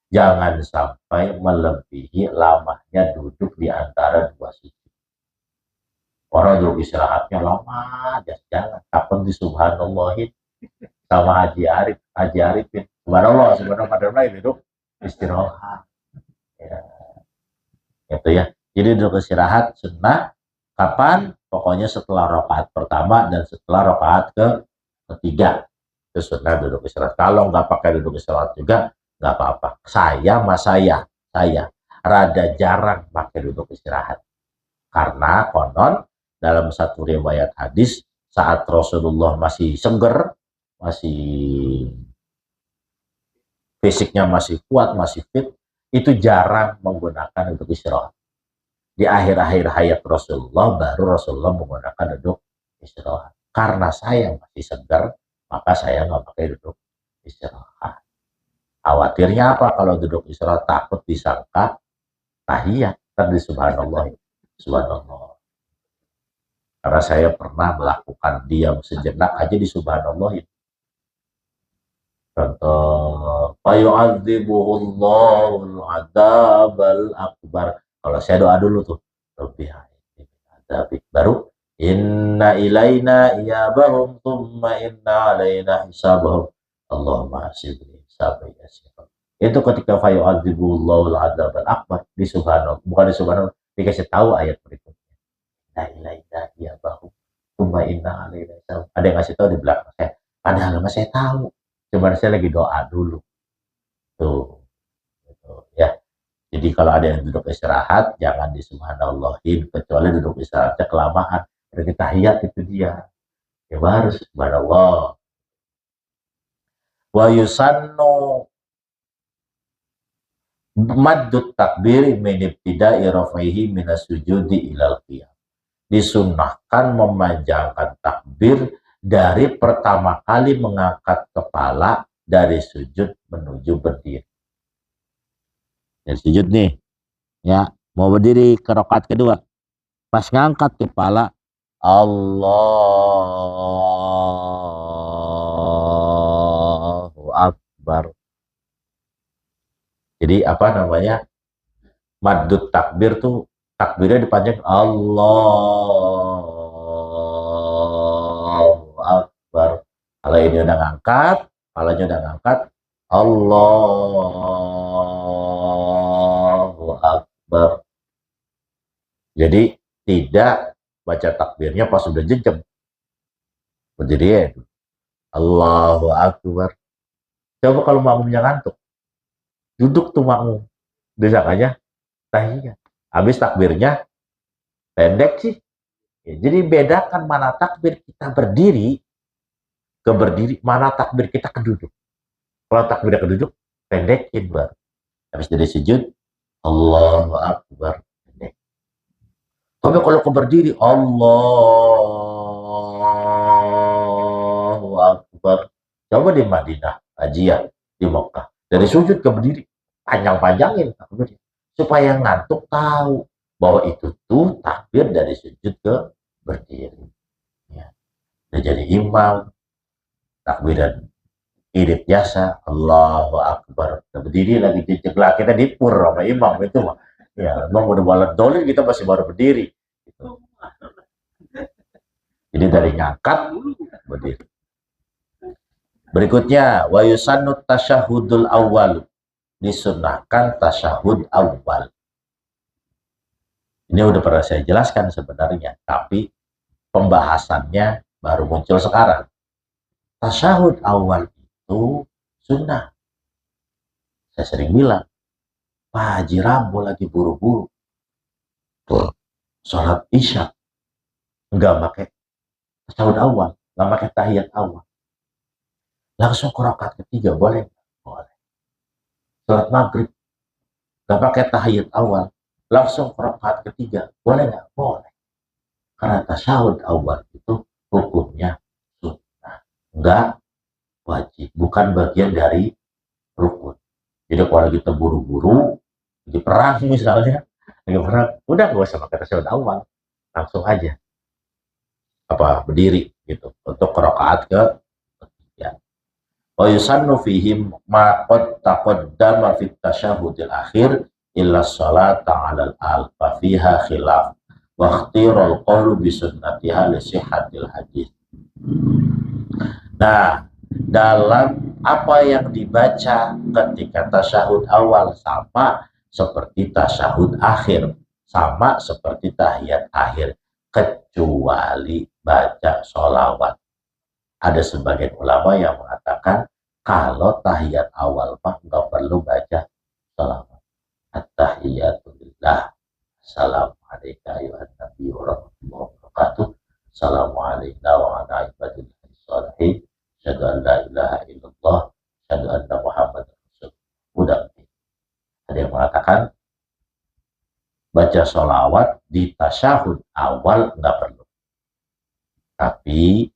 Jangan sampai melebihi lamanya duduk di antara dua sujud. Orang duduk istirahatnya lama, jangan. Kapan di subhanallahin sama Haji Arifin. Subhanallah duduk istirahat. Ya, itu ya. Jadi duduk istirahat sunnah kapan? Pokoknya setelah rakaat pertama dan setelah rakaat ketiga. Itu sunnah duduk istirahat. Kalau nggak pakai duduk istirahat juga nggak apa-apa. Saya rada jarang pakai duduk istirahat. Karena konon dalam satu riwayat hadis saat Rasulullah masih seger, masih fisiknya masih kuat, masih fit, itu jarang menggunakan duduk istirahat. Di akhir-akhir hayat Rasulullah baru Rasulullah menggunakan duduk istirahat. Karena saya masih segar, maka saya nggak pakai duduk istirahat. Khawatirnya apa kalau duduk istirahat? Takut disangka tahiyat. Tadi subhanallah. Subhanallah. Karena saya pernah melakukan diam sejenak aja di subhanallah. Contoh, fayu'adzibuhullahul adzabal akbar. Kalau saya doa dulu tuh, lebih baru inna ilaina iyabahum thumma inna alaina hisabahum. Allahumma asibni hisabah yasir. Itu ketika fayu'adzibuhullahul adzabal akbar di subhanallah, bukan di subhanallah, dikasih tahu ayat berikutnya. La ilaina iyabahum thumma inna alaina hisabahum. Ada yang ngasih tahu di belakang saya. Padahal saya tahu. Cuman saya lagi doa dulu. Tuh. Gitu, ya. Jadi kalau ada yang duduk istirahat, jangan disubhanallahin, kecuali duduk istirahatnya kelamaan. Dari tahiyat itu dia. Ya baru subhanallah. Wa yusannu maddut takbir min ibtida'i rafaihi minas sujudi ilal qiyam. Disunnahkan memanjangkan takbir dari pertama kali mengangkat kepala dari sujud menuju berdiri. Dari sujud nih, ya mau berdiri ke rakaat kedua. Pas ngangkat kepala, Allahu Akbar. Jadi apa namanya? Maddut takbir tuh takbirnya dipanjang Allahu Akbar. Kalau ini udah ngangkat, kepalanya udah ngangkat, Allahu Akbar. Jadi tidak baca takbirnya pas udah jejak. Berdiri ya. Allahu Akbar. Coba kalau makmumnya ngantuk, duduk tuh makmum. Disangkanya tahiyat. Habis takbirnya pendek sih. Ya, jadi bedakan mana takbir kita berdiri ke berdiri, mana takbir kita ke duduk. Kalau takbirnya ke duduk, pendekin baru. Habis dari sujud, Allahu Akbar. Pendek. Tapi kalau ke berdiri, Allahu Akbar. Coba di Madinah, Hajiah, di Mekah. Dari sujud ke berdiri, panjang-panjangin takbirnya. Supaya ngantuk tahu bahwa itu tuh takbir dari sujud ke berdiri. Ya. Udah jadi imam, takbiran irit jasa, Allahu Akbar. Udah berdiri lagi diceklak, kita dipur sama imam itu mah. Ya, emang udah balet dolin kita masih baru berdiri. Gitu. Jadi dari ngangkat berdiri. Berikutnya, wa yusannu tasyahudul awwal. Disunahkan tasyahud awal. Ini udah pernah saya jelaskan sebenarnya, tapi pembahasannya baru muncul sekarang. Tasyahud awal itu sunnah. Saya sering bilang, Pak Haji Rambo lagi buru-buru. Sholat Isya. Nggak pakai tasyahud awal, nggak pakai tahiyat awal. Langsung ke rakaat ketiga, boleh? Boleh. Sholat maghrib, nggak pakai tahiyat awal, langsung ke rakaat ketiga, boleh nggak? Boleh. Karena tasyahud awal itu hukumnya sunnah, nggak wajib, bukan bagian dari rukun. Jadi kalau kita buru-buru, di perang misalnya, lagi perang, udah nggak usah pakai tasyahud awal, langsung aja berdiri gitu untuk ke rakaat ketiga. Wa yusannu fihim ma qad taqaddama fit tasyahudil akhir illa salata 'alal fa fiha khilaf wa ikhtirul qawlu bi sunnatiha li sihhatil hadis. Nah, dalam apa yang dibaca ketika tasyahud awal sama seperti tasyahud akhir, sama seperti tahiyat akhir, kecuali baca sholawat. Ada sebagian ulama yang mengatakan kalau tahiyat awal mah nggak perlu baca sholawat. At-tahiyatu lillah. Assalamualaikum warahmatullahi wabarakatuh. Assalamualaikum warahmatullahi wabarakatuh. Asyhadu an la ilaha illallah. Asyhadu anna Muhammadar Rasulullah. Udah. Ada yang mengatakan baca sholawat di tasyahud awal nggak perlu. Tapi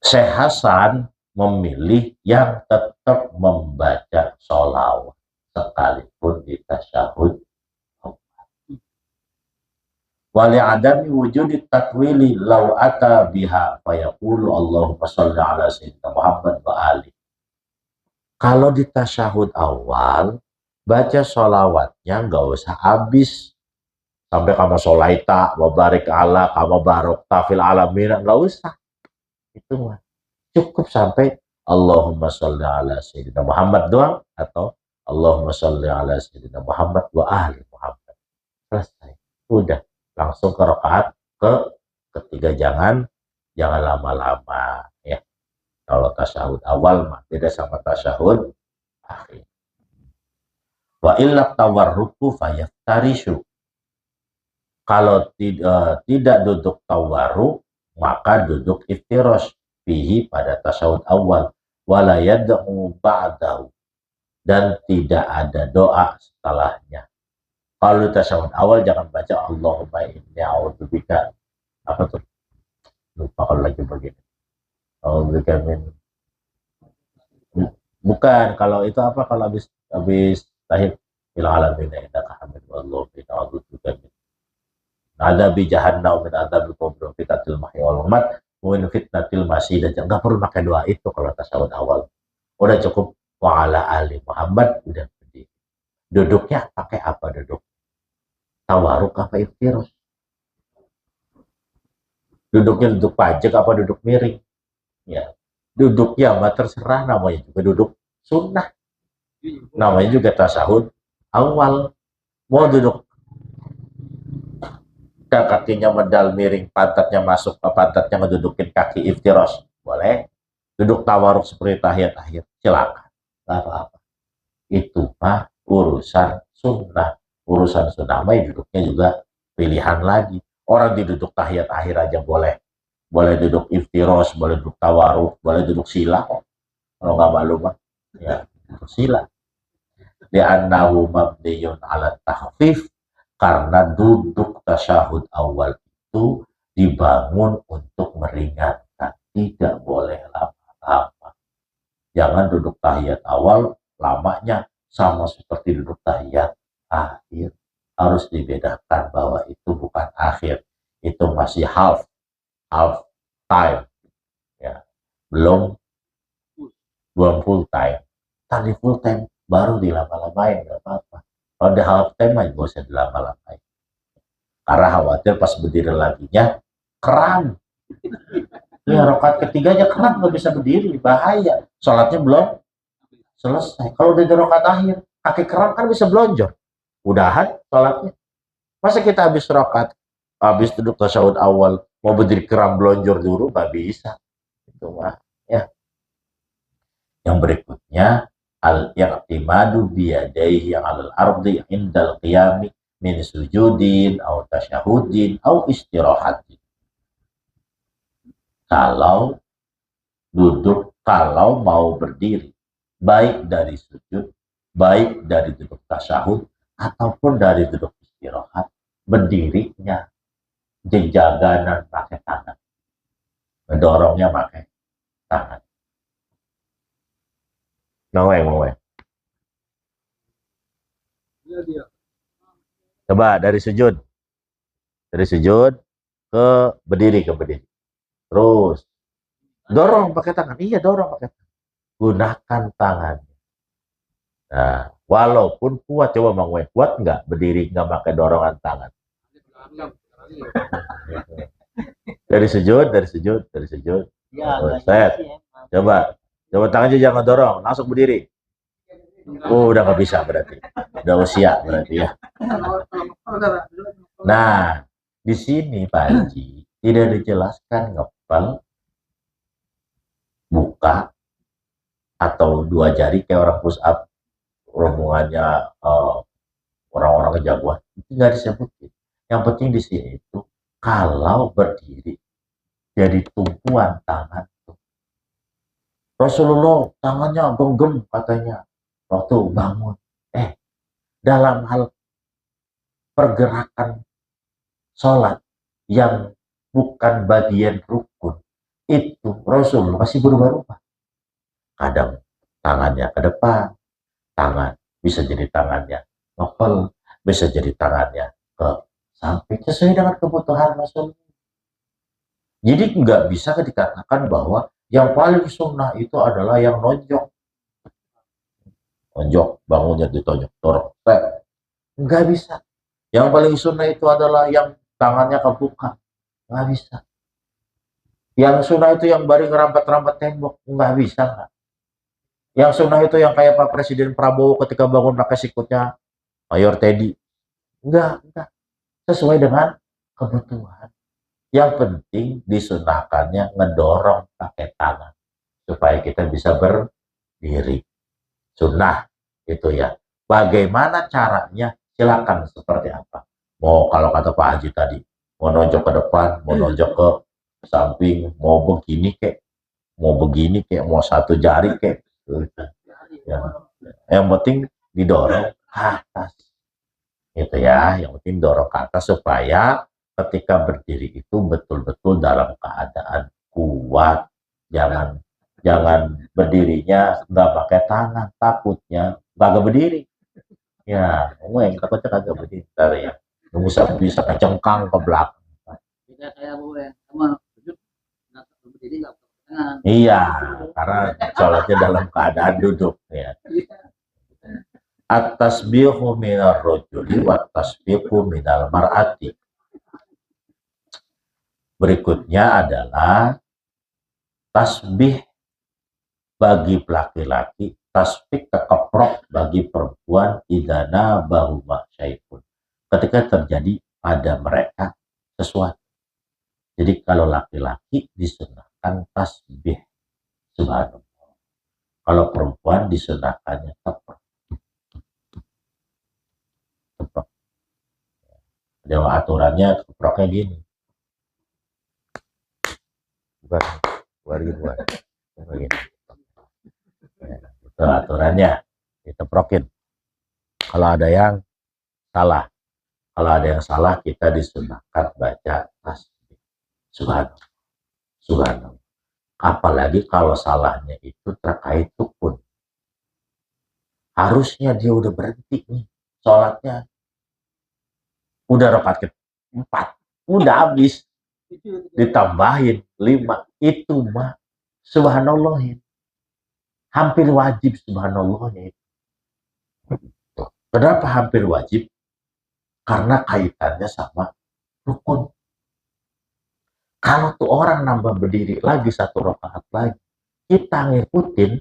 Syekh Hasan memilih yang tetap membaca sholawat sekalipun di tasyahud. Wali adami wujudi takwili law ata biha fayaqulu Allahumma sholli ala sayyidina Muhammad wa ali. Kalau di tasyahud awal baca sholawatnya nggak usah habis sampai kama sholaita wa barik ala kama barok tafil alamin, nggak usah. Itu mah cukup sampai Allahumma sholli ala sayyidina Muhammad doang, atau Allahumma sholli ala sayyidina Muhammad wa ahli Muhammad. Selesai. Udah, langsung ke rakaat ketiga. Jangan lama-lama ya. Kalau tasyahud awal mah beda sama tasyahud akhir. Wa illa tawarruku fayaftarishu. Kalau tidak duduk tawarruk, maka duduk iftirash fihi pada tasyahud awal. Wala yad'u ba'dahu. Dan tidak ada doa setelahnya. Kalau tasyahud awal jangan baca Allahumma inni a'udzubika. Apa tuh? Lupa kalau lagi begini. A'udzubika min. Bukan, kalau itu apa, kalau habis tahid fil alamin innaka hamid wallahu fi a'udzubika min adzabi jahannam min adzabil qabr fitatil mahya wal mamat wa min fitnatil masih. Dan enggak perlu pakai doa itu kalau tasyahud awal. Udah cukup wa ala ali Muhammad, udah berdiri. Duduknya pakai apa duduk? Tawaruk apa iftirus? Duduknya duduk pajak apa duduk miring? Ya, duduknya mah terserah, namanya juga duduk sunnah. Namanya juga tasyahud awal. Mau duduk kakinya medal miring, pantatnya masuk ke pantatnya, ngedudukin kaki iftiros, boleh. Duduk tawaruk seperti tahiyat akhir, silakan, nggak apa-apa. Itu mah urusan sunnah. Urusan sunnah mah duduknya juga pilihan lagi. Orang diduduk tahiyat akhir aja boleh. Boleh duduk iftiros, boleh duduk tawaruk, boleh duduk sila. Kalau nggak malu mah, ya duduk sila. Li'annahu mabniyun ala tahfif, karena duduk tasyahud awal itu dibangun untuk meringankan, tidak boleh lama-lama. Jangan duduk tahiyat awal lamanya sama seperti duduk tahiyat akhir. Harus dibedakan bahwa itu bukan akhir, itu masih half time, ya, belum full time. Tadi full time baru dilama-lamain, nggak apa-apa. Kalau udah half time aja gak usah dilama-lamain. Karena khawatir pas berdiri laginya kram. Ya, rakaat ketiganya kram, nggak bisa berdiri, bahaya. Sholatnya belum selesai. Kalau udah di rakaat akhir, kaki kram kan bisa belonjor. Udahan sholatnya. Masa kita habis rakaat, habis duduk tasyahud awal, mau berdiri kram belonjor dulu, nggak bisa. Itu mah, ya. Yang berikutnya, al-i'timadu biyadaihi alal ardi indal qiyami min sujudin au tasyahudin au istirahatin. Kalau duduk, kalau mau berdiri, baik dari sujud, baik dari duduk tasyahud, ataupun dari duduk istirahat, berdirinya jejaganan pakai tangan, mendorongnya pakai tangan. Mau. Coba dari sujud ke berdiri, terus dorong pakai tangan. Iya, dorong pakai tangan. Gunakan tangan. Nah, walaupun kuat, coba Bang Wen, kuat nggak berdiri nggak pakai dorongan tangan? Dari sujud. Ya, set. Coba tangannya jangan dorong, langsung berdiri. Oh, udah nggak bisa berarti. Udah usia berarti ya. Nah, di sini Pak Haji tidak dijelaskan ngepel, buka, atau dua jari kayak orang push up, rombongannya orang-orang kejagoan. Itu nggak disebutin. Yang penting di sini itu kalau berdiri jadi tumpuan tangan. Rasulullah tangannya genggam katanya waktu bangun. Dalam hal pergerakan sholat yang bukan bagian rukun, itu Rasul masih berubah-ubah. Kadang tangannya ke depan, tangan bisa jadi tangannya ngepel, bisa jadi tangannya ke samping, sesuai dengan kebutuhan Rasul. Jadi nggak bisa dikatakan bahwa yang paling sunnah itu adalah yang nonjok, bangunnya ditonjok, dorong, nggak bisa. Yang paling sunnah itu adalah yang tangannya kebuka, nggak bisa. Yang sunnah itu yang baring ngerampat-rampat tembok, nggak bisa, nggak. Yang sunnah itu yang kayak Pak Presiden Prabowo ketika bangun pakai sikutnya Mayor Teddy, enggak. Sesuai dengan kebutuhan. Yang penting disunahkannya ngedorong pakai tangan supaya kita bisa berdiri. Sunnah itu ya. Bagaimana caranya? Silakan seperti apa. Mau kalau kata Pak Haji tadi, mau nonjok ke depan, mau nonjok ke samping, mau begini kek, mau satu jari kek. Ya. Yang penting didorong ke atas. Itu ya, yang penting dorong ke atas supaya ketika berdiri itu betul-betul dalam keadaan kuat. Jangan jangan berdirinya nggak pakai tangan, takutnya nggak berdiri. Ya, yang takutnya kagak berdiri. Ntar ya, bisa kecengkang ke belakang. Iya, karena sholatnya dalam keadaan duduk. Ya. At-tasbihu minar rojuli wa tasbihu minal mar'ati. Berikutnya adalah tasbih bagi laki-laki, tasbih kekeprok bagi perempuan, idana bahu syaikun. Ketika terjadi pada mereka sesuatu. Jadi kalau laki-laki disunahkan tasbih, subhanallah. Kalau perempuan disunahkannya keprok. Ada aturannya keproknya gini. Bukan begini. Itu aturannya diteprokin. Kalau ada yang salah, kita disunahkan baca tasbih, subhanallah, subhanallah. Apalagi kalau salahnya itu terkait rukun. Harusnya dia udah berhenti nih sholatnya, udah rakaat ke-4, udah habis, ditambahin 5, itu mah subhanallah, hampir wajib subhanallahnya itu. Kenapa hampir wajib? Karena kaitannya sama rukun. Kalau tuh orang nambah berdiri lagi 1 rakaat lagi, kita ngikutin,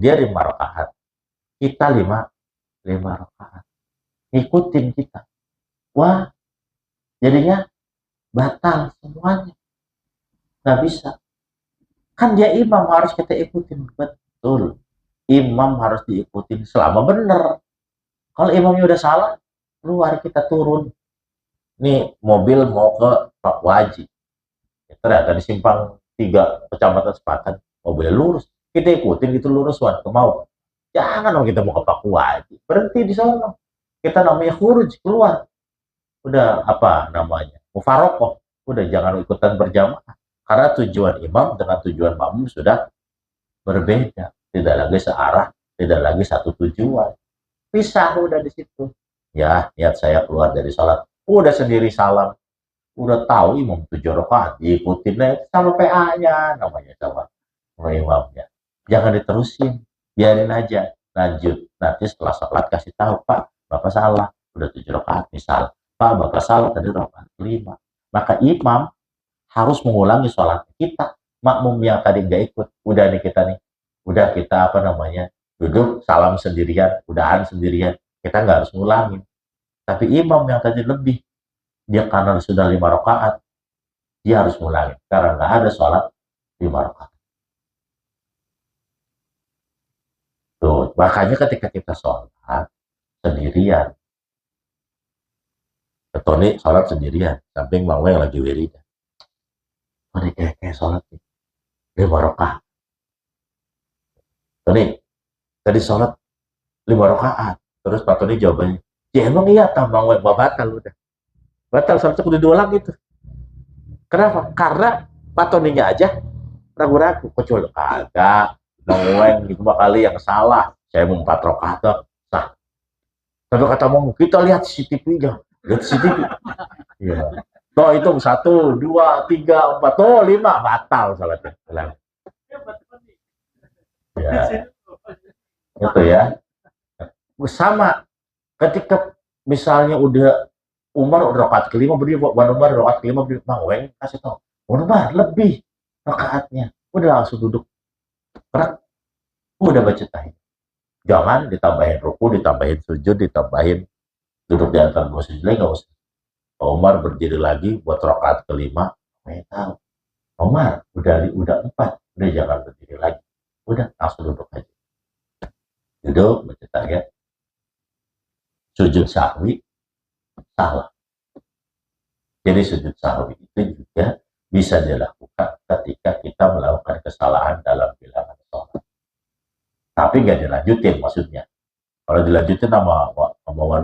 dia 5 rakaat, kita 5 rakaat, ngikutin kita. Wah, jadinya batal semuanya, nggak bisa. Kan dia imam, harus kita ikutin. Betul, imam harus diikutin selama bener. Kalau imamnya udah salah, keluar, kita turun. Nih mobil mau ke Pak Waji, ternyata di simpang 3 kecamatan Sepatan, mobilnya lurus, kita ikutin gitu lurus, wan mau. Jangan dong kita mau ke Pak Waji, berhenti di sana. Kita namanya khuruj, keluar. Udah apa namanya, mufarokoh, udah jangan ikutan berjamaah, karena tujuan imam dengan tujuan makmum sudah berbeda, tidak lagi searah, tidak lagi satu tujuan, pisah udah di situ. Ya, niat saya keluar dari salat, udah sendiri salam, udah tahu imam 7 rakaat, diikutin sama PA-nya, namanya sama imamnya. Jangan diterusin, biarin aja, lanjut. Nanti setelah salat kasih tahu, Pak, Bapak salah, udah 7 rakaat misal. Pak, Bapak salah tadi rakaat 5. Maka imam harus mengulangi sholat kita. Makmum yang tadi nggak ikut, udah nih kita nih, udah kita apa namanya, duduk salam sendirian, udahan sendirian, kita nggak harus ngulangin. Tapi imam yang tadi lebih, dia karena sudah 5 rakaat, dia harus ngulangin karena nggak ada sholat 5 rakaat. Tuh, makanya ketika kita sholat sendirian, Tony sholat sendirian, samping Bang yang lagi wiridan. Tony kayak sholat nih, 5 rakaat. Tony, tadi sholat 5 rakaat. Terus Pak Tony jawabannya, ya emang iya tambang web batal udah. Batal sholatnya kudu diulang gitu. Kenapa? Karena Pak Tony-nya aja ragu-ragu, kecuali kagak, Bang Weng 5 kali yang salah, saya mau 4 rakaat sah. Tapi kata Bang, kita lihat CCTV-nya, lihat CCTV. Iya. Toh hitung 1, 2, 3, 4, toh 5, batal sholatnya. Ya. Itu ya. Sama ketika misalnya udah Umar udah rakaat ke-5 berdiri, Wan Umar rakaat ke-5 berdiri, Bang Weng kasih tau, Wan Umar lebih rakaatnya, udah langsung duduk, karena udah baca tahiyat. Jangan ditambahin ruku, ditambahin sujud, ditambahin duduk di antara dua sujud lagi, nggak usah. Umar berdiri lagi buat rakaat ke-5, saya tahu Umar udah 4, udah jangan berdiri lagi, udah langsung duduk aja, duduk baca tahiyat, sujud sahwi salah. Jadi sujud sahwi itu juga bisa dilakukan ketika kita melakukan kesalahan dalam bilangan sholat. Tapi nggak dilanjutin maksudnya. Kalau dilanjutin sama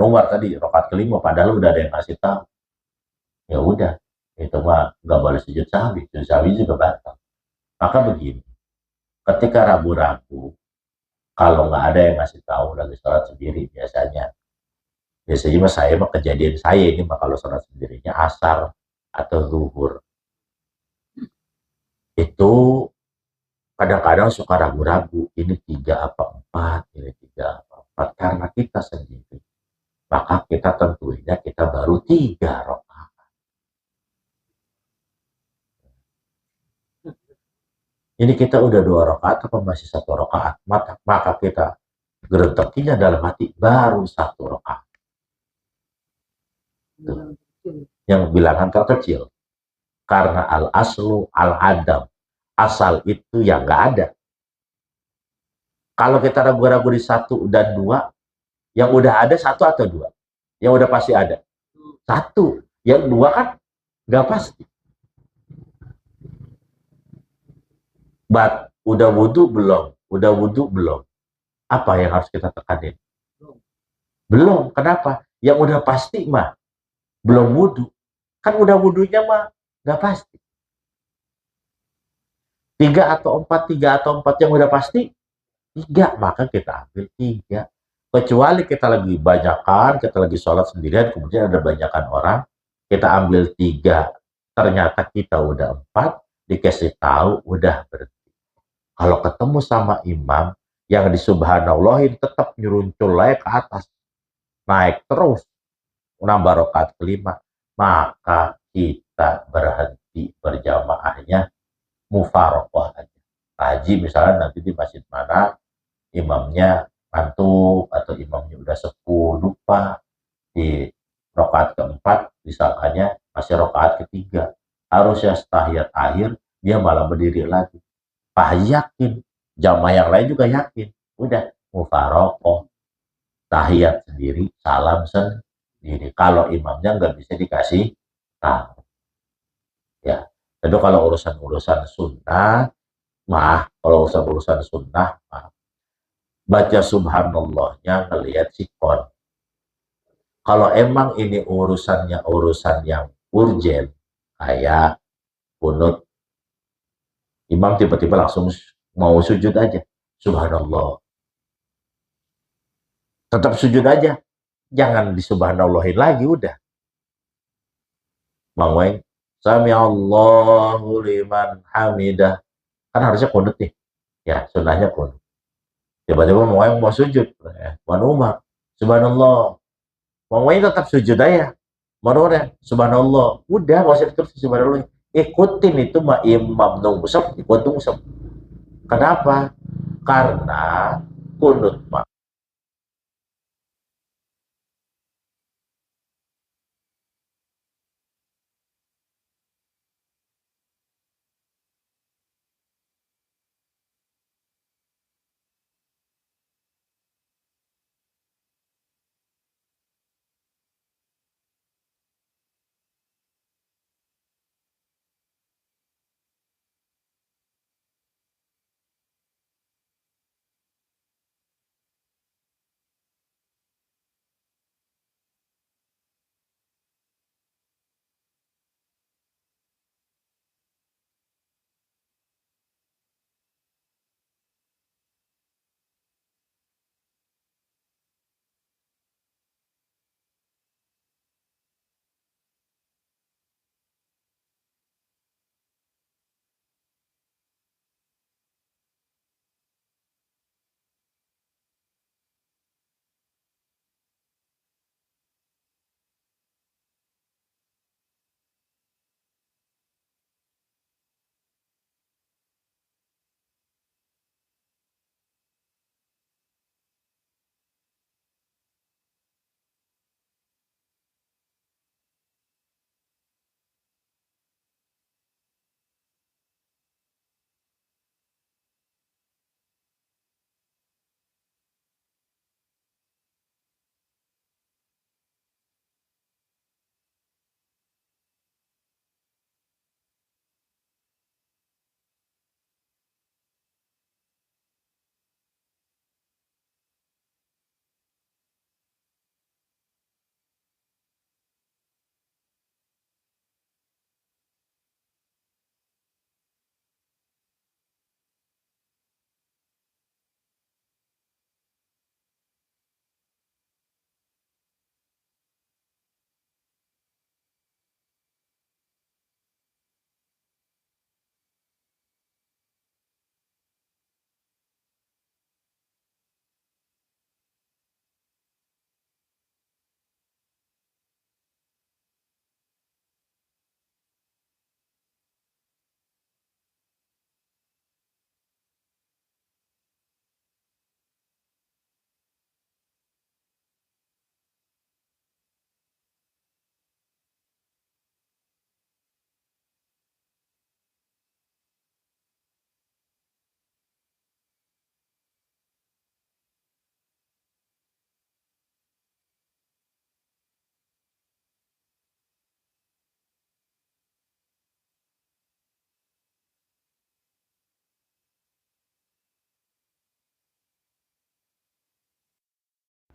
Umar tadi, rakaat kelima, padahal udah ada yang ngasih tahu. Ya udah, itu mah nggak boleh sujud sahwi juga batal. Maka begini, ketika ragu-ragu, kalau nggak ada yang ngasih tahu lagi sholat sendiri biasanya mah saya mah kejadian saya ini mah kalau sholat sendirinya asar atau zuhur itu kadang-kadang suka ragu-ragu ini tiga apa empat, ini tiga apa empat karena kita sendiri. Maka kita tentunya kita baru 3 rakaat. Ini kita udah 2 rakaat apa masih 1 rakaat? Maka kita geretekinya dalam hati baru 1 rakaat. Yang bilangan terkecil. Karena al-aslu al-adam. Asal itu yang nggak ada. Kalau kita ragu-ragu di 1 dan 2, yang udah ada 1 atau 2? Yang udah pasti ada 1. Yang 2 kan nggak pasti. Udah wudhu belum? Udah wudhu belum? Apa yang harus kita tekanin? Belum. Kenapa? Yang udah pasti mah belum wudhu. Kan udah wudhunya mah nggak pasti. 3 atau 4 yang udah pasti 3, maka kita ambil 3. Kecuali kita lagi banyakan, kita lagi sholat sendirian, kemudian ada banyakan orang, kita ambil 3, ternyata kita udah 4, dikasih tahu udah berhenti. Kalau ketemu sama imam yang disubhanallahin tetap nyuruncul naik ke atas, naik terus nambah rakaat kelima, maka kita berhenti berjamaahnya mufaroqah aja. Haji misalnya nanti di masjid mana imamnya ngantuk atau imamnya udah sepuh lupa di rakaat keempat misalkannya masih rakaat ketiga, harusnya tahiyat akhir dia malah berdiri lagi. Pak yakin, jamaah yang lain juga yakin, udah mufaroqah tahiyat sendiri, salam sendiri. Kalau imamnya nggak bisa dikasih tahu, ya. Jadi kalau urusan-urusan sunnah, kalau urusan sunnah, baca subhanallahnya ngelihat sikon. Kalau emang ini urusan yang urgen, kayak kunut, imam tiba-tiba langsung mau sujud aja, subhanallah. Tetap sujud aja, jangan disubhanallahin lagi, udah. Bang Weng, sami Allahu liman hamidah. Kan harusnya kunut nih. Ya, sunnahnya kunut. Tiba-tiba Bang Weng mau sujud. Wan Umar, subhanallah. Bang Weng tetap sujud aja. Menurut subhanallah. Udah, gak usah terus subhanallah. Ikutin itu mah imam nungsep, ikut nungsep. Kenapa? Karena kunut mah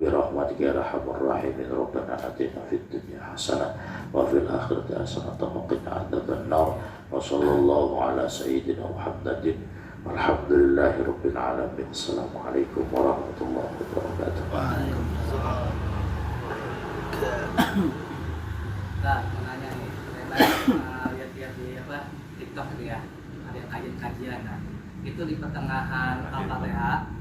برحمتك يا أرحم الراحمين. ربنا آتنا في الدنيا حسنة وفي الآخرة حسنة وقنا عذاب النار. وصلى الله على سيدنا محمد والحمد لله رب العالمين. السلام عليكم ورحمة الله وبركاته. Nah, mau nanya nih, lihat-lihat di TikTok gitu ya, ada yang kajian-kajian. Nah, itu di pertengahan Al-Fatihah